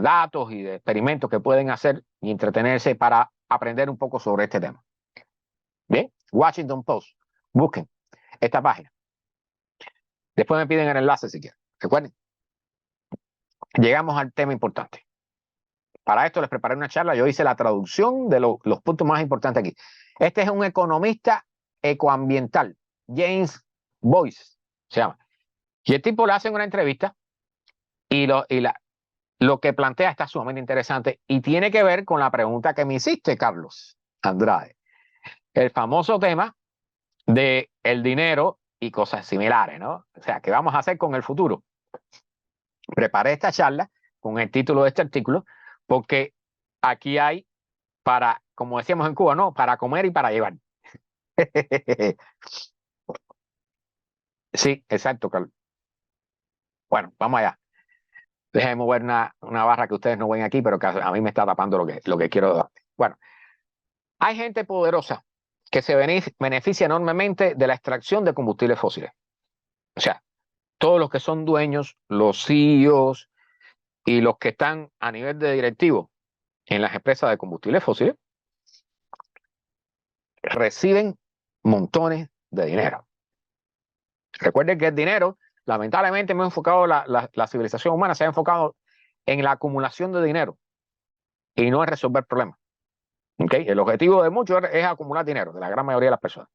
datos y de experimentos que pueden hacer y entretenerse para aprender un poco sobre este tema. Bien, Washington Post, busquen esta página. Después me piden el enlace si quieren. Recuerden, llegamos al tema importante. Para esto les preparé una charla, yo hice la traducción de los puntos más importantes aquí. Este es un economista ecoambiental, James Boyce se llama. Y el tipo le hacen una entrevista y lo que plantea está sumamente interesante y tiene que ver con la pregunta que me hiciste, Carlos Andrade. El famoso tema de el dinero y cosas similares, ¿no? O sea, ¿qué vamos a hacer con el futuro? Preparé esta charla con el título de este artículo porque aquí hay para, como decíamos en Cuba, ¿no? Para comer y para llevar. Sí, exacto, Carlos. Bueno, vamos allá. Déjenme mover una barra que ustedes no ven aquí, pero que a mí me está tapando lo que quiero dar. Bueno, hay gente poderosa que se beneficia enormemente de la extracción de combustibles fósiles. O sea, todos los que son dueños, los CEOs y los que están a nivel de directivo en las empresas de combustibles fósiles reciben montones de dinero. Recuerden que el dinero, lamentablemente, me he enfocado, la civilización humana se ha enfocado en la acumulación de dinero y no en resolver problemas. ¿Okay? El objetivo de muchos es acumular dinero, de la gran mayoría de las personas.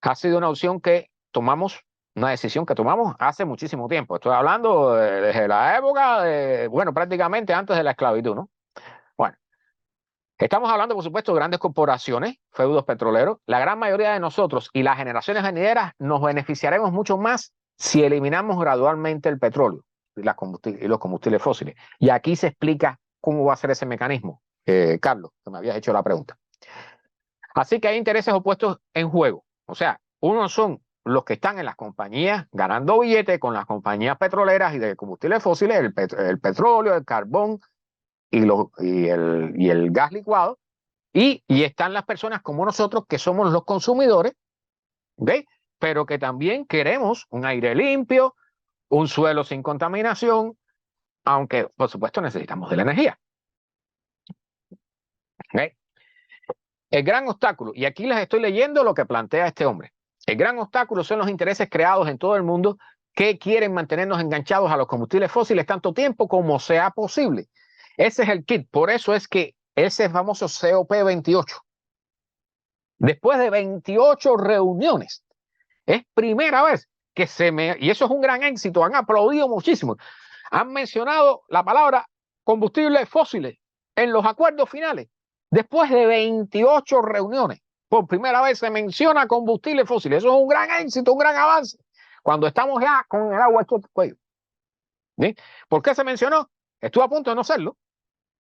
Ha sido una opción que tomamos, una decisión que tomamos hace muchísimo tiempo. Estoy hablando desde la época, bueno, prácticamente antes de la esclavitud, ¿no? Bueno, estamos hablando, por supuesto, de grandes corporaciones, feudos petroleros. La gran mayoría de nosotros y las generaciones venideras nos beneficiaremos mucho más si eliminamos gradualmente el petróleo y los combustibles fósiles. Y aquí se explica cómo va a ser ese mecanismo, Carlos, que me habías hecho la pregunta. Así que hay intereses opuestos en juego. O sea, unos son los que están en las compañías ganando billetes con las compañías petroleras y de combustibles fósiles, el petróleo, el carbón y el gas licuado. Y están las personas como nosotros que somos los consumidores, ¿okay? Pero que también queremos un aire limpio, un suelo sin contaminación, aunque por supuesto necesitamos de la energía. ¿Okay? El gran obstáculo, y aquí les estoy leyendo lo que plantea este hombre, el gran obstáculo son los intereses creados en todo el mundo que quieren mantenernos enganchados a los combustibles fósiles tanto tiempo como sea posible. Ese es el kit, por eso es que ese famoso COP28, después de 28 reuniones, es primera vez que y eso es un gran éxito, han aplaudido muchísimo, han mencionado la palabra combustibles fósiles en los acuerdos finales. Después de 28 reuniones, por primera vez se menciona combustibles fósiles. Eso es un gran éxito, un gran avance. Cuando estamos ya con el agua hecho el cuello. ¿Sí? ¿Por qué se mencionó? Estuvo a punto de no serlo.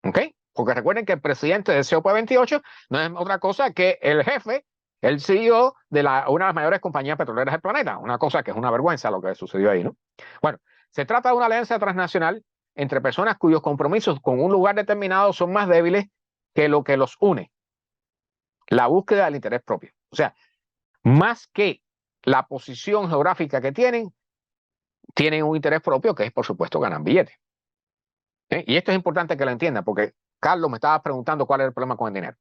¿Okay? Porque recuerden que el presidente del COP28 no es otra cosa que el jefe, el CEO de una de las mayores compañías petroleras del planeta. Una cosa que es una vergüenza lo que sucedió ahí, ¿no? Bueno, se trata de una alianza transnacional entre personas cuyos compromisos con un lugar determinado son más débiles que lo que los une, la búsqueda del interés propio. O sea, más que la posición geográfica que tienen un interés propio que es, por supuesto, ganar billetes. Y esto es importante que lo entiendan porque Carlos me estaba preguntando cuál es el problema con el dinero.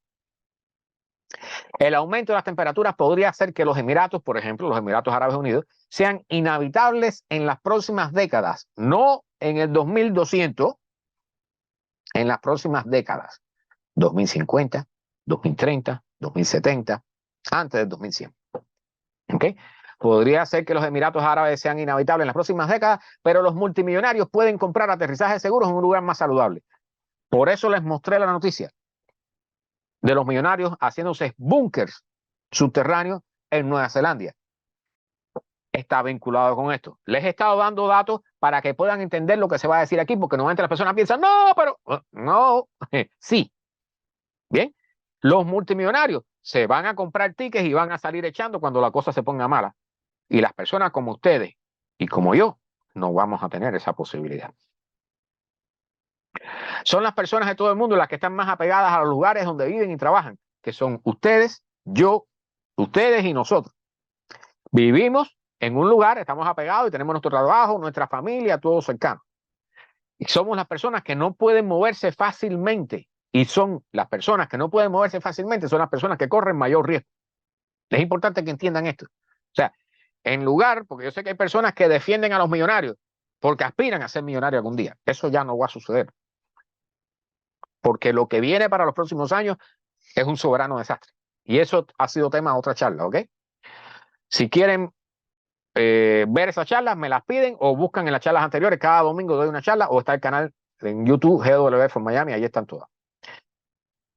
El aumento de las temperaturas podría hacer que los Emiratos, por ejemplo, los Emiratos Árabes Unidos, sean inhabitables en las próximas décadas, no en el 2200, en las próximas décadas. 2050, 2030, 2070, antes del 2100. ¿Okay? Podría ser que los Emiratos Árabes sean inhabitables en las próximas décadas, pero los multimillonarios pueden comprar aterrizajes seguros en un lugar más saludable. Por eso les mostré la noticia de los millonarios haciéndose búnkers subterráneos en Nueva Zelanda. Está vinculado con esto. Les he estado dando datos para que puedan entender lo que se va a decir aquí, porque normalmente las personas piensan, no, pero no, sí. Bien, los multimillonarios se van a comprar tickets y van a salir echando cuando la cosa se ponga mala. Y las personas como ustedes y como yo no vamos a tener esa posibilidad. Son las personas de todo el mundo las que están más apegadas a los lugares donde viven y trabajan, que son ustedes, yo, ustedes y nosotros. Vivimos en un lugar, estamos apegados y tenemos nuestro trabajo, nuestra familia, todo cercano. Y somos las personas que no pueden moverse fácilmente. Y son las personas que no pueden moverse fácilmente, son las personas que corren mayor riesgo. Es importante que entiendan esto. O sea, en lugar, porque yo sé que hay personas que defienden a los millonarios porque aspiran a ser millonarios algún día. Eso ya no va a suceder. Porque lo que viene para los próximos años es un soberano desastre. Y eso ha sido tema de otra charla, ¿ok? Si quieren ver esas charlas, me las piden o buscan en las charlas anteriores. Cada domingo doy una charla o está el canal en YouTube GW from Miami, ahí están todas.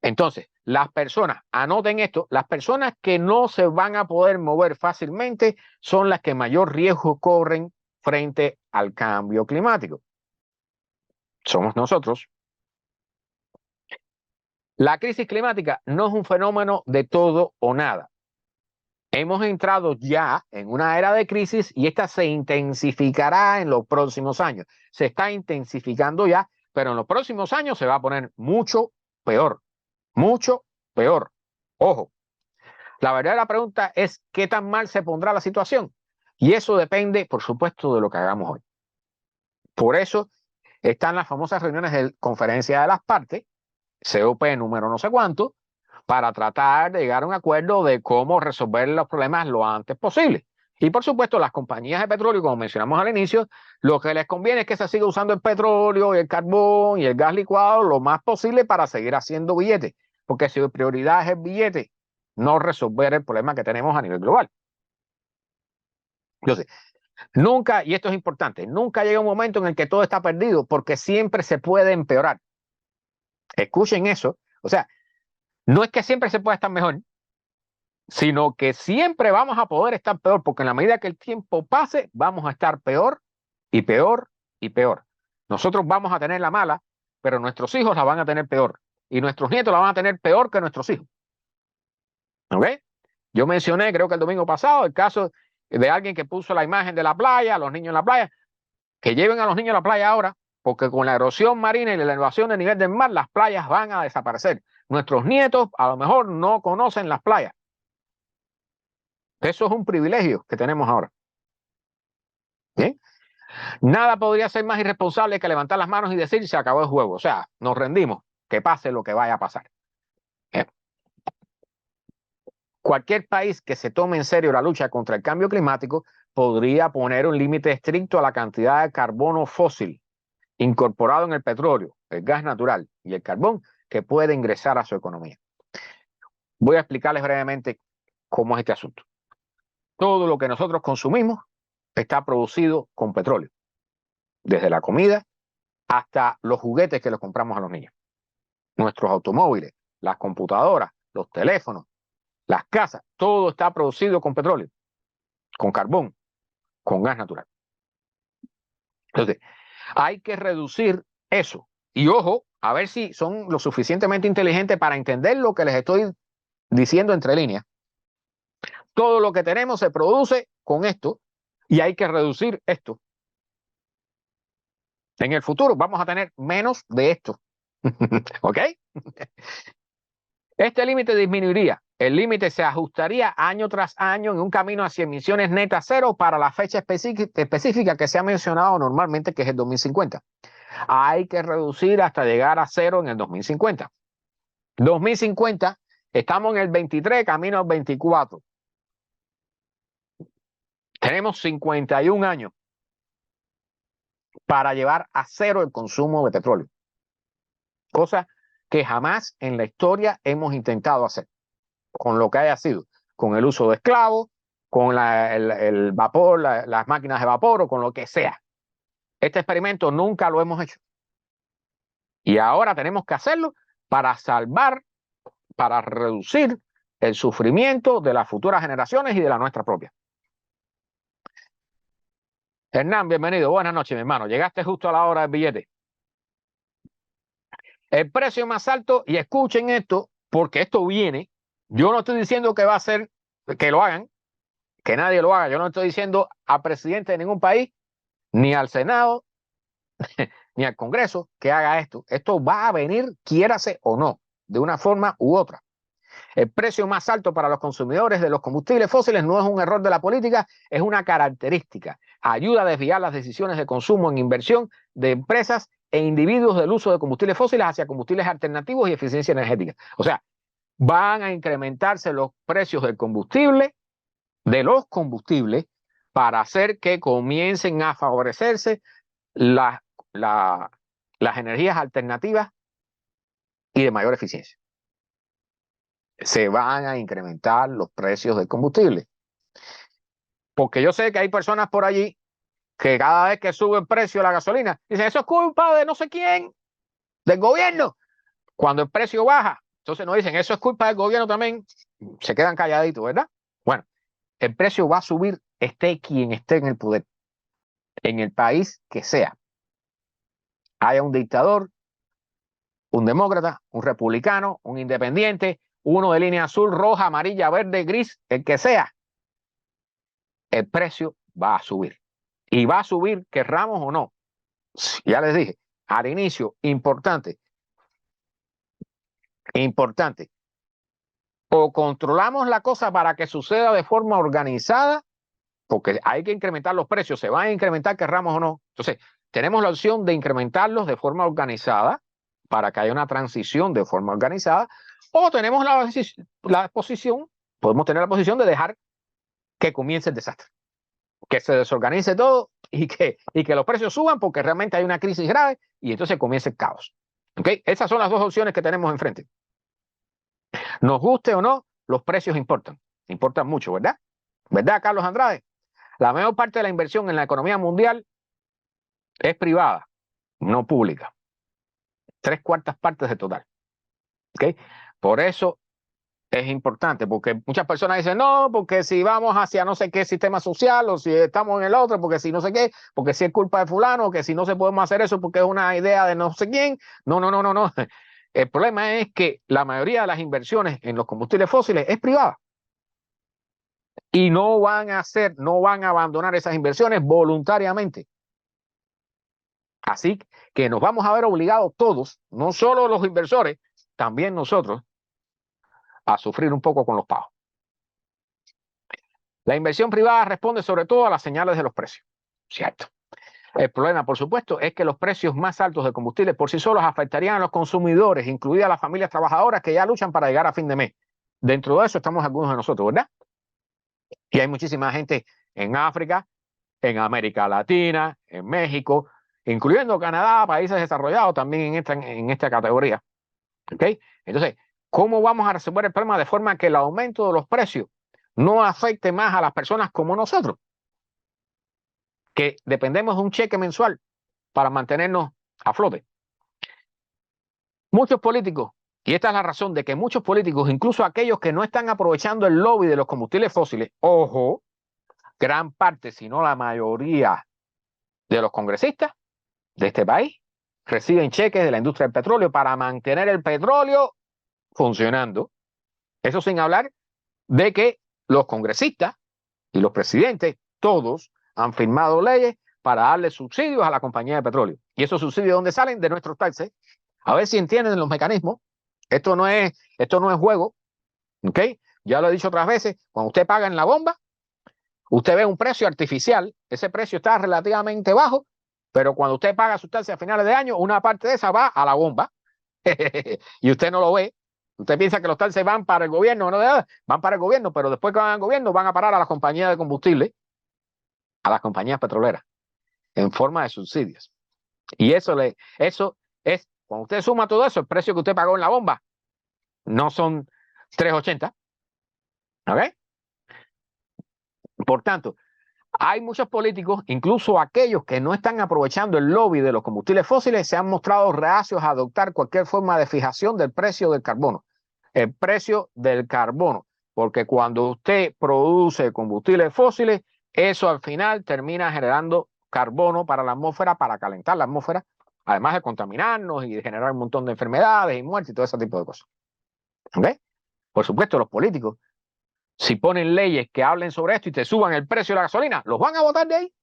Entonces, las personas, anoten esto, las personas que no se van a poder mover fácilmente son las que mayor riesgo corren frente al cambio climático. Somos nosotros. La crisis climática no es un fenómeno de todo o nada. Hemos entrado ya en una era de crisis y esta se intensificará en los próximos años. Se está intensificando ya, pero en los próximos años se va a poner mucho peor, mucho peor. Ojo, la verdadera pregunta es ¿qué tan mal se pondrá la situación? Y eso depende, por supuesto, de lo que hagamos hoy. Por eso están las famosas reuniones de conferencia de las partes, COP número no sé cuánto, para tratar de llegar a un acuerdo de cómo resolver los problemas lo antes posible. Y por supuesto, las compañías de petróleo, como mencionamos al inicio, lo que les conviene es que se siga usando el petróleo y el carbón y el gas licuado lo más posible para seguir haciendo billetes, porque su prioridad es el billete, no resolver el problema que tenemos a nivel global. Entonces, nunca, y esto es importante, nunca llega un momento en el que todo está perdido, porque siempre se puede empeorar. Escuchen eso. O sea, no es que siempre se pueda estar mejor, sino que siempre vamos a poder estar peor, porque en la medida que el tiempo pase, vamos a estar peor y peor y peor. Nosotros vamos a tener la mala, pero nuestros hijos la van a tener peor. Y nuestros nietos la van a tener peor que nuestros hijos. ¿Ok? Yo mencioné, creo que el domingo pasado, el caso de alguien que puso la imagen de la playa, los niños en la playa, que lleven a los niños a la playa ahora, porque con la erosión marina y la elevación del nivel del mar, las playas van a desaparecer. Nuestros nietos a lo mejor no conocen las playas. Eso es un privilegio que tenemos ahora. ¿Bien? Nada podría ser más irresponsable que levantar las manos y decir se acabó el juego. O sea, nos rendimos, que pase lo que vaya a pasar. ¿Bien? Cualquier país que se tome en serio la lucha contra el cambio climático podría poner un límite estricto a la cantidad de carbono fósil incorporado en el petróleo, el gas natural y el carbón que puede ingresar a su economía. Voy a explicarles brevemente cómo es este asunto. Todo lo que nosotros consumimos está producido con petróleo, desde la comida hasta los juguetes que les compramos a los niños. Nuestros automóviles, las computadoras, los teléfonos, las casas, todo está producido con petróleo, con carbón, con gas natural. Entonces, hay que reducir eso. Y ojo, a ver si son lo suficientemente inteligentes para entender lo que les estoy diciendo entre líneas. Todo lo que tenemos se produce con esto y hay que reducir esto. En el futuro vamos a tener menos de esto. ¿Ok? Este límite disminuiría. El límite se ajustaría año tras año en un camino hacia emisiones netas cero para la fecha específica que se ha mencionado normalmente, que es el 2050. Hay que reducir hasta llegar a cero en el 2050. 2050, estamos en el 23, camino al 24. Tenemos 51 años para llevar a cero el consumo de petróleo. Cosa que jamás en la historia hemos intentado hacer, con lo que haya sido, con el uso de esclavos, con el vapor, las máquinas de vapor o con lo que sea. Este experimento nunca lo hemos hecho. Y ahora tenemos que hacerlo para salvar, para reducir el sufrimiento de las futuras generaciones y de la nuestra propia. Hernán, bienvenido. Buenas noches, mi hermano. Llegaste justo a la hora del billete. El precio más alto, y escuchen esto, porque esto viene. Yo no estoy diciendo que va a ser, que lo hagan, que nadie lo haga. Yo no estoy diciendo al presidente de ningún país, ni al Senado, ni al Congreso que haga esto. Esto va a venir, quiérase o no, de una forma u otra. El precio más alto para los consumidores de los combustibles fósiles no es un error de la política, es una característica. Ayuda a desviar las decisiones de consumo en inversión de empresas e individuos del uso de combustibles fósiles hacia combustibles alternativos y eficiencia energética. O sea, van a incrementarse los precios del combustible, de los combustibles, para hacer que comiencen a favorecerse las energías alternativas y de mayor eficiencia. Se van a incrementar los precios del combustible. Porque yo sé que hay personas por allí que cada vez que sube el precio de la gasolina, dicen, eso es culpa de no sé quién, del gobierno. Cuando el precio baja, entonces nos dicen, eso es culpa del gobierno también, se quedan calladitos, ¿verdad? Bueno, el precio va a subir, esté quien esté en el poder, en el país que sea. Haya un dictador, un demócrata, un republicano, un independiente, uno de línea azul, roja, amarilla, verde, gris, el que sea, el precio va a subir. Y va a subir, querramos o no. Ya les dije, al inicio, importante, importante. O controlamos la cosa para que suceda de forma organizada, porque hay que incrementar los precios, se van a incrementar, querramos o no. Entonces, tenemos la opción de incrementarlos de forma organizada, para que haya una transición de forma organizada, o tenemos la posición, podemos tener la posición de dejar que comience el desastre, que se desorganice todo y que los precios suban porque realmente hay una crisis grave y entonces comienza el caos. ¿Okay? Esas son las dos opciones que tenemos enfrente. Nos guste o no, los precios importan mucho, ¿verdad? ¿Verdad, Carlos Andrade? La mayor parte de la inversión en la economía mundial es privada, no pública. 3/4 partes del total. ¿Okay? Por eso es importante, porque muchas personas dicen, no, porque si vamos hacia no sé qué sistema social, o si estamos en el otro, porque si no sé qué, porque si es culpa de fulano, que si no se podemos hacer eso porque es una idea de no sé quién. No, no, no, no, no. El problema es que la mayoría de las inversiones en los combustibles fósiles es privada. Y no van a abandonar esas inversiones voluntariamente. Así que nos vamos a ver obligados todos, no solo los inversores, también nosotros, a sufrir un poco con los pagos. La inversión privada responde sobre todo a las señales de los precios, ¿cierto? El problema, por supuesto, es que los precios más altos de combustible por sí solos afectarían a los consumidores, incluidas las familias trabajadoras que ya luchan para llegar a fin de mes. Dentro de eso estamos algunos de nosotros, ¿verdad? Y hay muchísima gente en África, en América Latina, en México, incluyendo Canadá, países desarrollados también en esta categoría. ¿Ok? Entonces, ¿cómo vamos a resolver el problema de forma que el aumento de los precios no afecte más a las personas como nosotros, que dependemos de un cheque mensual para mantenernos a flote? Muchos políticos, y esta es la razón de que muchos políticos, incluso aquellos que no están aprovechando el lobby de los combustibles fósiles, ojo, gran parte, si no la mayoría de los congresistas de este país, reciben cheques de la industria del petróleo para mantener el petróleo funcionando. Eso sin hablar de que los congresistas y los presidentes, todos han firmado leyes para darle subsidios a la compañía de petróleo. ¿Y esos subsidios dónde salen? De nuestros taxes. A ver si entienden los mecanismos. Esto no es juego, ¿ok? Ya lo he dicho otras veces, cuando usted paga en la bomba, usted ve un precio artificial, ese precio está relativamente bajo, pero cuando usted paga sus taxes a finales de año, una parte de esa va a la bomba y usted no lo ve. Usted piensa que los taxes van para el gobierno, no van para el gobierno, pero después que van al gobierno van a parar a las compañías de combustible, a las compañías petroleras, en forma de subsidios. Y eso es, cuando usted suma todo eso, el precio que usted pagó en la bomba, no son 3.80, ¿ok? Por tanto, hay muchos políticos, incluso aquellos que no están aprovechando el lobby de los combustibles fósiles, se han mostrado reacios a adoptar cualquier forma de fijación del precio del carbono. El precio del carbono, porque cuando usted produce combustibles fósiles, eso al final termina generando carbono para la atmósfera, para calentar la atmósfera, además de contaminarnos y de generar un montón de enfermedades y muertes y todo ese tipo de cosas. ¿Ok? Por supuesto, los políticos, si ponen leyes que hablen sobre esto y te suban el precio de la gasolina, los van a botar de ahí.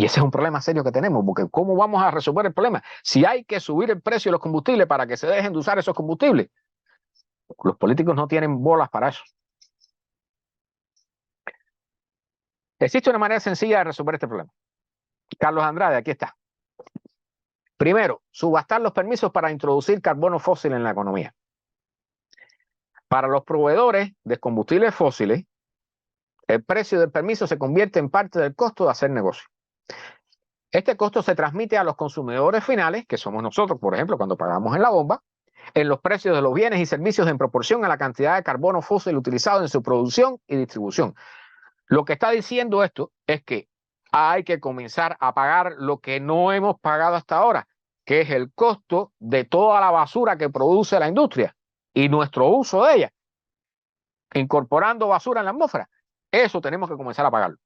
Y ese es un problema serio que tenemos, porque ¿cómo vamos a resolver el problema? Si hay que subir el precio de los combustibles para que se dejen de usar esos combustibles, los políticos no tienen bolas para eso. Existe una manera sencilla de resolver este problema. Carlos Andrade, aquí está. Primero, subastar los permisos para introducir carbono fósil en la economía. Para los proveedores de combustibles fósiles, el precio del permiso se convierte en parte del costo de hacer negocio. Este costo se transmite a los consumidores finales, que somos nosotros, por ejemplo, cuando pagamos en la bomba, en los precios de los bienes y servicios en proporción a la cantidad de carbono fósil utilizado en su producción y distribución. Lo que está diciendo esto es que hay que comenzar a pagar lo que no hemos pagado hasta ahora, que es el costo de toda la basura que produce la industria y nuestro uso de ella, incorporando basura en la atmósfera. Eso tenemos que comenzar a pagarlo.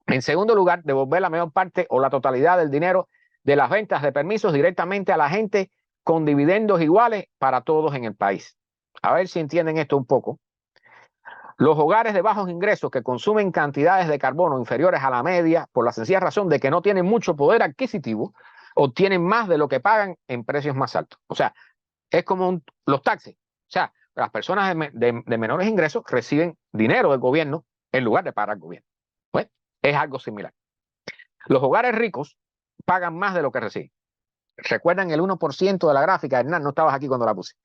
En segundo lugar, devolver la mayor parte o la totalidad del dinero de las ventas de permisos directamente a la gente con dividendos iguales para todos en el país. A ver si entienden esto un poco. Los hogares de bajos ingresos que consumen cantidades de carbono inferiores a la media por la sencilla razón de que no tienen mucho poder adquisitivo, obtienen más de lo que pagan en precios más altos. O sea, es como los taxis. O sea, las personas de menores ingresos reciben dinero del gobierno en lugar de pagar al gobierno. Pues, es algo similar. Los hogares ricos pagan más de lo que reciben. ¿Recuerdan el 1% de la gráfica? Hernán, no estabas aquí cuando la puse.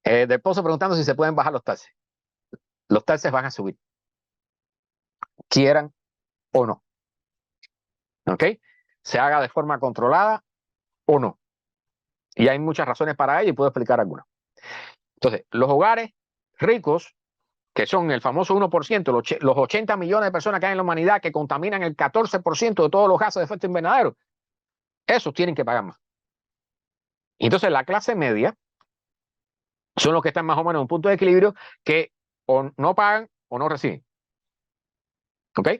Del Pozo preguntando si se pueden bajar los taxes. Los taxes van a subir, quieran o no. ¿Ok? Se haga de forma controlada o no. Y hay muchas razones para ello y puedo explicar algunas. Entonces, los hogares ricos, que son el famoso 1%, los 80 millones de personas que hay en la humanidad que contaminan el 14% de todos los gases de efecto invernadero, esos tienen que pagar más. Y entonces la clase media son los que están más o menos en un punto de equilibrio que o no pagan o no reciben. ¿Ok?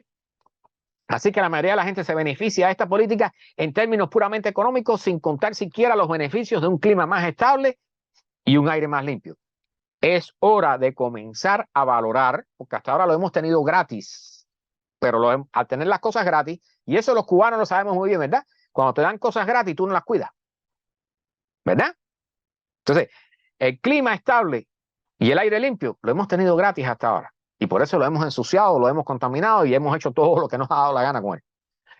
Así que la mayoría de la gente se beneficia de esta política en términos puramente económicos, sin contar siquiera los beneficios de un clima más estable y un aire más limpio. Es hora de comenzar a valorar, porque hasta ahora lo hemos tenido gratis, pero al tener las cosas gratis, y eso los cubanos lo sabemos muy bien, ¿verdad? Cuando te dan cosas gratis, tú no las cuidas, ¿verdad? Entonces, el clima estable y el aire limpio lo hemos tenido gratis hasta ahora. Y por eso lo hemos ensuciado, lo hemos contaminado y hemos hecho todo lo que nos ha dado la gana con él.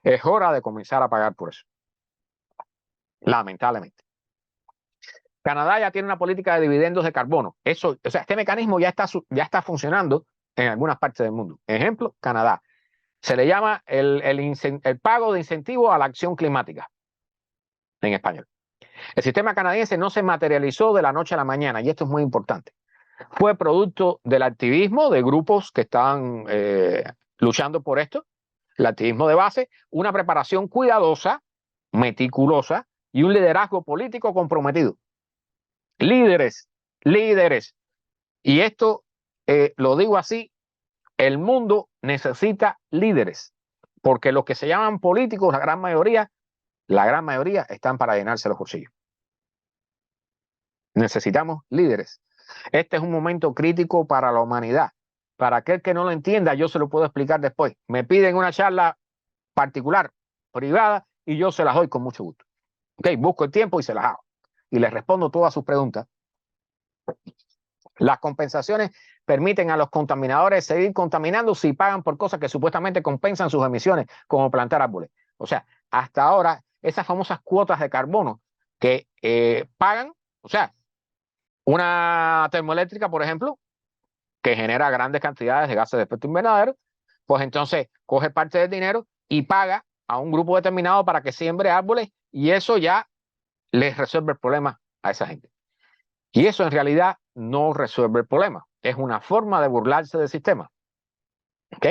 Es hora de comenzar a pagar por eso. Lamentablemente. Canadá ya tiene una política de dividendos de carbono. Eso, o sea, este mecanismo ya está funcionando en algunas partes del mundo. Ejemplo, Canadá. Se le llama el pago de incentivo a la acción climática, en español. El sistema canadiense no se materializó de la noche a la mañana, y esto es muy importante. Fue producto del activismo de grupos que estaban luchando por esto, el activismo de base, una preparación cuidadosa, meticulosa y un liderazgo político comprometido. Líderes, líderes. Y esto lo digo así, el mundo necesita líderes, porque los que se llaman políticos, la gran mayoría están para llenarse los bolsillos. Necesitamos líderes. Este es un momento crítico para la humanidad. Para aquel que no lo entienda, yo se lo puedo explicar después. Me piden una charla particular, privada, y yo se las doy con mucho gusto. Ok, busco el tiempo y se las hago. Y les respondo todas sus preguntas. Las compensaciones permiten a los contaminadores seguir contaminando si pagan por cosas que supuestamente compensan sus emisiones, como plantar árboles. O sea, hasta ahora, esas famosas cuotas de carbono que pagan, o sea, una termoeléctrica, por ejemplo, que genera grandes cantidades de gases de efecto invernadero, pues entonces coge parte del dinero y paga a un grupo determinado para que siembre árboles y eso ya les resuelve el problema a esa gente. Y eso en realidad no resuelve el problema. Es una forma de burlarse del sistema. ¿Ok?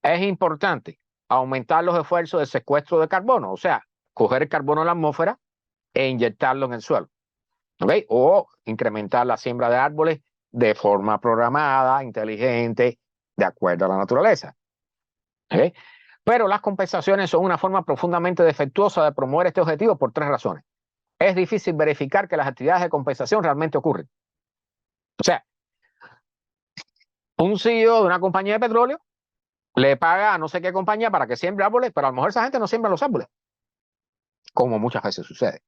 Es importante aumentar los esfuerzos de secuestro de carbono, o sea, coger el carbono en la atmósfera e inyectarlo en el suelo. ¿Ok? O incrementar la siembra de árboles de forma programada, inteligente, de acuerdo a la naturaleza. ¿Ok? Pero las compensaciones son una forma profundamente defectuosa de promover este objetivo por tres razones. Es difícil verificar que las actividades de compensación realmente ocurren. O sea, un CEO de una compañía de petróleo le paga a no sé qué compañía para que siembre árboles, pero a lo mejor esa gente no siembra los árboles, como muchas veces sucede.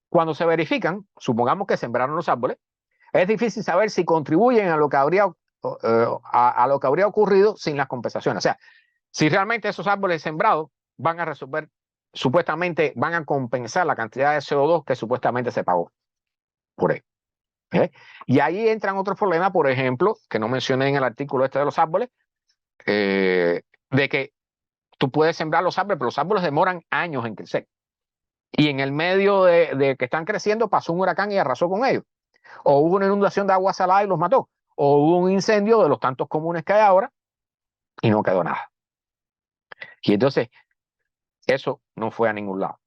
Cuando se verifican, supongamos que sembraron los árboles, es difícil saber si contribuyen a lo que habría, a lo que habría ocurrido sin las compensaciones. O sea, si realmente esos árboles sembrados van a resolver, supuestamente van a compensar la cantidad de CO2 que supuestamente se pagó por él. ¿Eh? Y ahí entran otros problemas, por ejemplo, que no mencioné en el artículo este de los árboles, de que tú puedes sembrar los árboles, pero los árboles demoran años en crecer. Y en el medio de que están creciendo pasó un huracán y arrasó con ellos. O hubo una inundación de agua salada y los mató. O hubo un incendio de los tantos comunes que hay ahora y no quedó nada. Y entonces, eso no fue a ningún lado.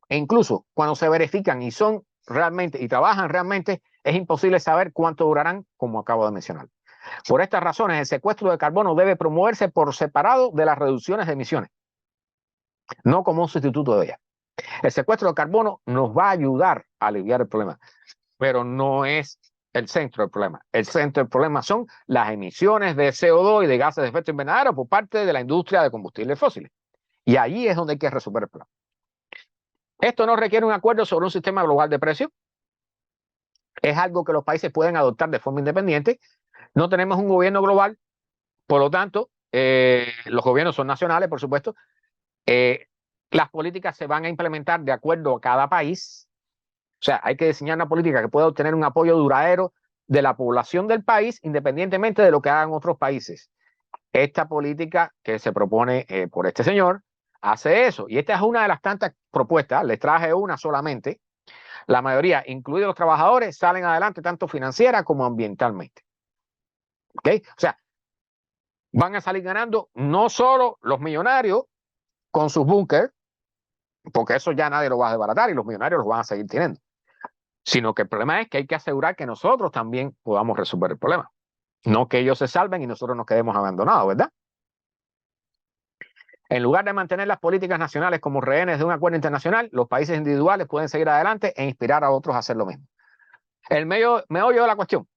E incluso cuando se verifican y son realmente y trabajan realmente, es imposible saber cuánto durarán, como acabo de mencionar. Por estas razones, el secuestro de carbono debe promoverse por separado de las reducciones de emisiones, no como un sustituto de ellas. El secuestro de carbono nos va a ayudar a aliviar el problema, pero no es el centro del problema. El centro del problema son las emisiones de CO2 y de gases de efecto invernadero por parte de la industria de combustibles fósiles. Y ahí es donde hay que resolver el problema. Esto no requiere un acuerdo sobre un sistema global de precios. Es algo que los países pueden adoptar de forma independiente. No tenemos un gobierno global, por lo tanto, los gobiernos son nacionales, por supuesto. Las políticas se van a implementar de acuerdo a cada país. O sea, hay que diseñar una política que pueda obtener un apoyo duradero de la población del país, independientemente de lo que hagan otros países. Esta política que se propone por este señor hace eso. Y esta es una de las tantas propuestas. Les traje una solamente. La mayoría, incluidos los trabajadores, salen adelante tanto financiera como ambientalmente. ¿Okay? O sea, van a salir ganando no solo los millonarios con sus búnkeres, porque eso ya nadie lo va a desbaratar y los millonarios los van a seguir teniendo, sino que el problema es que hay que asegurar que nosotros también podamos resolver el problema, no que ellos se salven y nosotros nos quedemos abandonados, ¿verdad? En lugar de mantener las políticas nacionales como rehenes de un acuerdo internacional, los países individuales pueden seguir adelante e inspirar a otros a hacer lo mismo. El meollo de la cuestión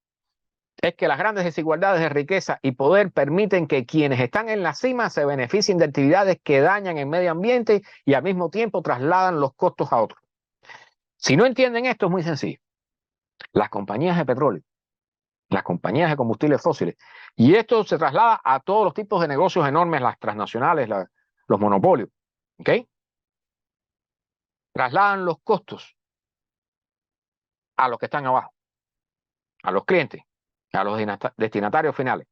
es que las grandes desigualdades de riqueza y poder permiten que quienes están en la cima se beneficien de actividades que dañan el medio ambiente y al mismo tiempo trasladan los costos a otros. Si no entienden esto, es muy sencillo. Las compañías de petróleo, las compañías de combustibles fósiles, y esto se traslada a todos los tipos de negocios enormes, las transnacionales, los monopolios, ¿ok? Trasladan los costos a los que están abajo, a los clientes, a los destinatarios finales.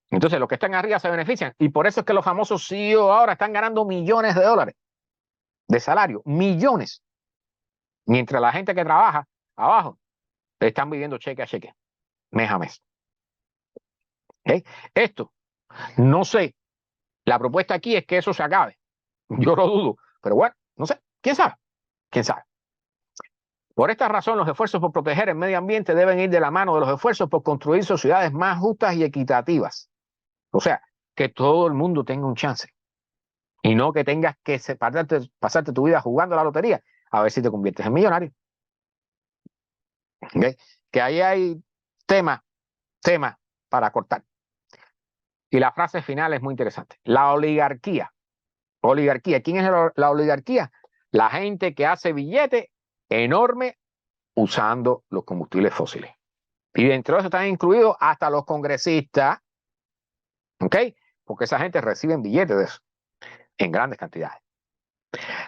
Entonces, los que están arriba se benefician, y por eso es que los famosos CEO ahora están ganando millones de dólares de salario, millones, mientras la gente que trabaja abajo están viviendo cheque a cheque, mes a mes. ¿Okay? Esto, no sé, la propuesta aquí es que eso se acabe. Yo lo dudo, pero bueno, no sé, quién sabe, quién sabe. Por esta razón, los esfuerzos por proteger el medio ambiente deben ir de la mano de los esfuerzos por construir sociedades más justas y equitativas. O sea, que todo el mundo tenga un chance y no que tengas que pasarte tu vida jugando a la lotería a ver si te conviertes en millonario. ¿Okay? Que ahí hay tema para cortar. Y la frase final es muy interesante. La oligarquía. Oligarquía. ¿Quién es la oligarquía? La gente que hace billete enorme usando los combustibles fósiles. Y dentro de eso están incluidos hasta los congresistas, ¿ok? Porque esa gente recibe billetes de eso, en grandes cantidades.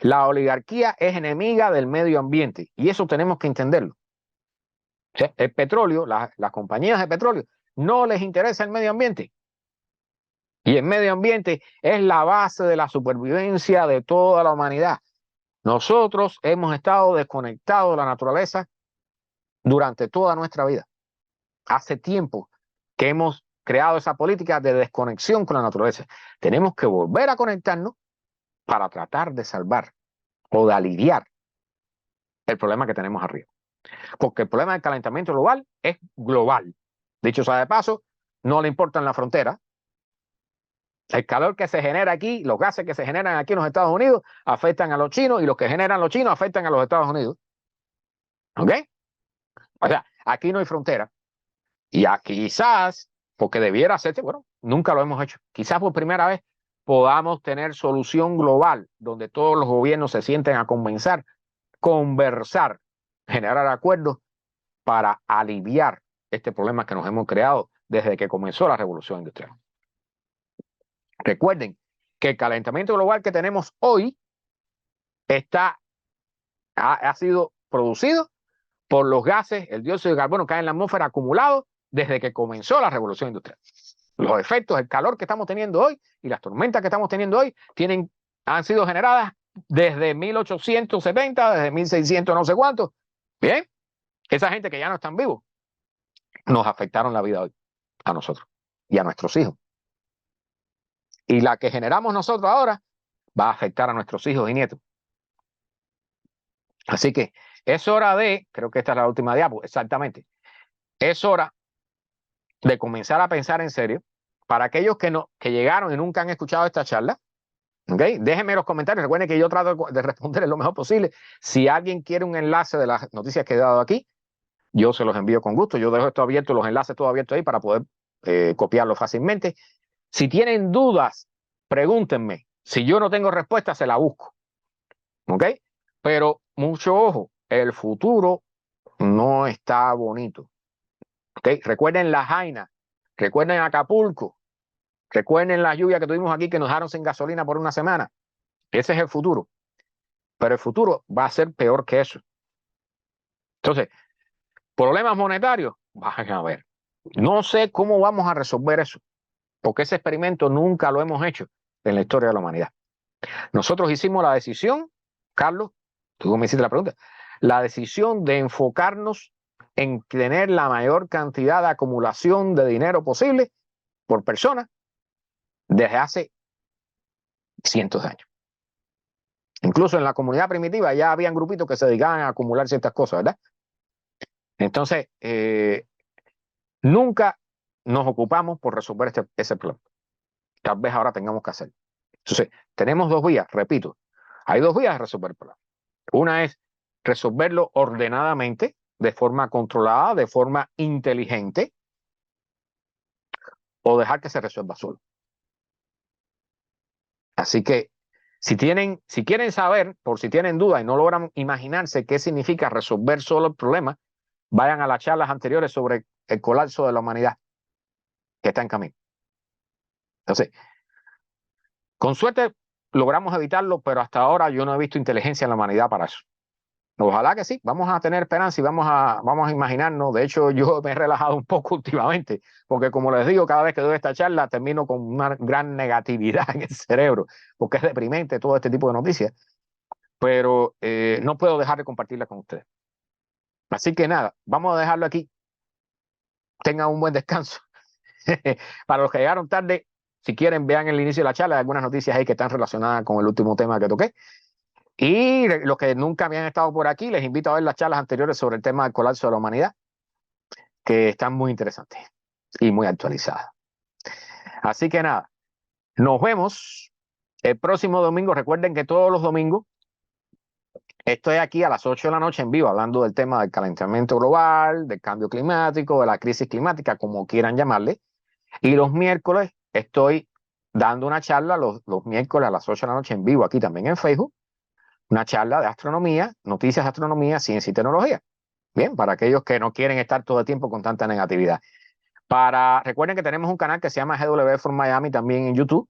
La oligarquía es enemiga del medio ambiente y eso tenemos que entenderlo. O sea, el petróleo, las compañías de petróleo, no les interesa el medio ambiente. Y el medio ambiente es la base de la supervivencia de toda la humanidad. Nosotros hemos estado desconectados de la naturaleza durante toda nuestra vida. Hace tiempo que hemos creado esa política de desconexión con la naturaleza. Tenemos que volver a conectarnos para tratar de salvar o de aliviar el problema que tenemos arriba. Porque el problema del calentamiento global es global. Dicho sea de paso, no le importan la frontera. El calor que se genera aquí, los gases que se generan aquí en los Estados Unidos afectan a los chinos y los que generan los chinos afectan a los Estados Unidos. ¿Ok? O sea, aquí no hay frontera. Y quizás, porque debiera hacerse, bueno, nunca lo hemos hecho. Quizás por primera vez podamos tener solución global donde todos los gobiernos se sienten a conversar, generar acuerdos para aliviar este problema que nos hemos creado desde que comenzó la revolución industrial. Recuerden que el calentamiento global que tenemos hoy ha sido producido por los gases, el dióxido de carbono que hay en la atmósfera acumulado desde que comenzó la revolución industrial. Los efectos, el calor que estamos teniendo hoy y las tormentas que estamos teniendo hoy han sido generadas desde 1870, desde 1600 no sé cuánto. Bien, esa gente que ya no están vivos nos afectaron la vida hoy, a nosotros y a nuestros hijos. Y la que generamos nosotros ahora va a afectar a nuestros hijos y nietos. Así que es hora creo que esta es la última diapo, exactamente, es hora de comenzar a pensar en serio. Para aquellos que llegaron y nunca han escuchado esta charla, ¿okay? Déjenme los comentarios. Recuerden que yo trato de responder lo mejor posible. Si alguien quiere un enlace de las noticias que he dado aquí, yo se los envío con gusto. Yo dejo esto abierto, los enlaces todo abierto ahí para poder copiarlo fácilmente. Si tienen dudas, pregúntenme. Si yo no tengo respuesta, se la busco. ¿Ok? Pero mucho ojo, el futuro no está bonito. ¿Ok? Recuerden la Jaina, recuerden Acapulco, recuerden la lluvia que tuvimos aquí que nos dejaron sin gasolina por una semana. Ese es el futuro. Pero el futuro va a ser peor que eso. Entonces, problemas monetarios, van a ver. No sé cómo vamos a resolver eso, porque ese experimento nunca lo hemos hecho en la historia de la humanidad. Nosotros hicimos la decisión, Carlos, tú me hiciste la pregunta, la decisión de enfocarnos en tener la mayor cantidad de acumulación de dinero posible por persona desde hace cientos de años. Incluso en la comunidad primitiva ya habían grupitos que se dedicaban a acumular ciertas cosas, ¿verdad? Entonces, nunca nos ocupamos por resolver ese problema. Tal vez ahora tengamos que hacerlo. Entonces, tenemos dos vías, repito, hay dos vías de resolver el problema. Una es resolverlo ordenadamente, de forma controlada, de forma inteligente, o dejar que se resuelva solo. Así que si quieren saber, por si tienen duda y no logran imaginarse qué significa resolver solo el problema, vayan a las charlas anteriores sobre el colapso de la humanidad que está en camino. Entonces, con suerte logramos evitarlo, pero hasta ahora yo no he visto inteligencia en la humanidad para eso. Ojalá que sí, vamos a tener esperanza y vamos a imaginarnos. De hecho, yo me he relajado un poco últimamente, porque como les digo, cada vez que doy esta charla termino con una gran negatividad en el cerebro, porque es deprimente todo este tipo de noticias, pero no puedo dejar de compartirla con ustedes. Así que nada, vamos a dejarlo aquí. Tengan un buen descanso. Para los que llegaron tarde, si quieren, vean el inicio de la charla, hay algunas noticias ahí que están relacionadas con el último tema que toqué. Y los que nunca habían estado por aquí, les invito a ver las charlas anteriores sobre el tema del colapso de la humanidad, que están muy interesantes y muy actualizadas. Así que nada, nos vemos el próximo domingo. Recuerden que todos los domingos estoy aquí a las 8 de la noche en vivo hablando del tema del calentamiento global, del cambio climático, de la crisis climática, como quieran llamarle. Y los miércoles estoy dando una charla los miércoles a las 8 de la noche en vivo aquí también en Facebook. Una charla de astronomía, noticias de astronomía, ciencia y tecnología. Bien, para aquellos que no quieren estar todo el tiempo con tanta negatividad. Recuerden que tenemos un canal que se llama GW for Miami también en YouTube,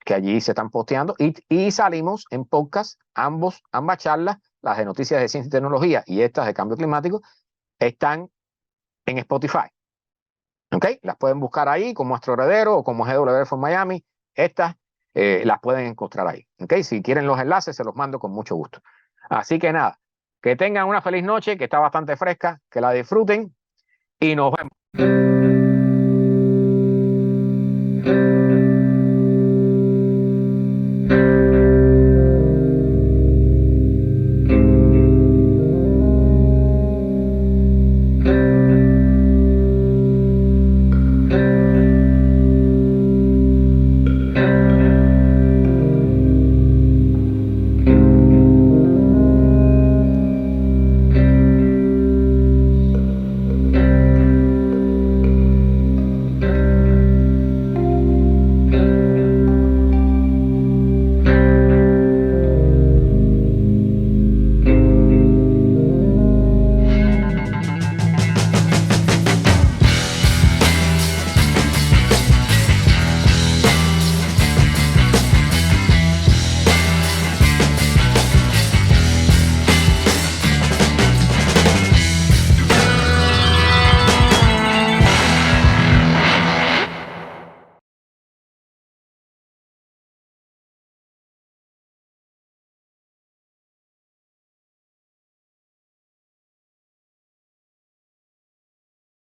que allí se están posteando y salimos en podcast, ambas charlas, las de noticias de ciencia y tecnología y estas de cambio climático, están en Spotify. ¿Ok? Las pueden buscar ahí como Astro Heredero o como GW for Miami. Estas las pueden encontrar ahí. ¿Ok? Si quieren los enlaces, se los mando con mucho gusto. Así que nada, que tengan una feliz noche, que está bastante fresca, que la disfruten y nos vemos.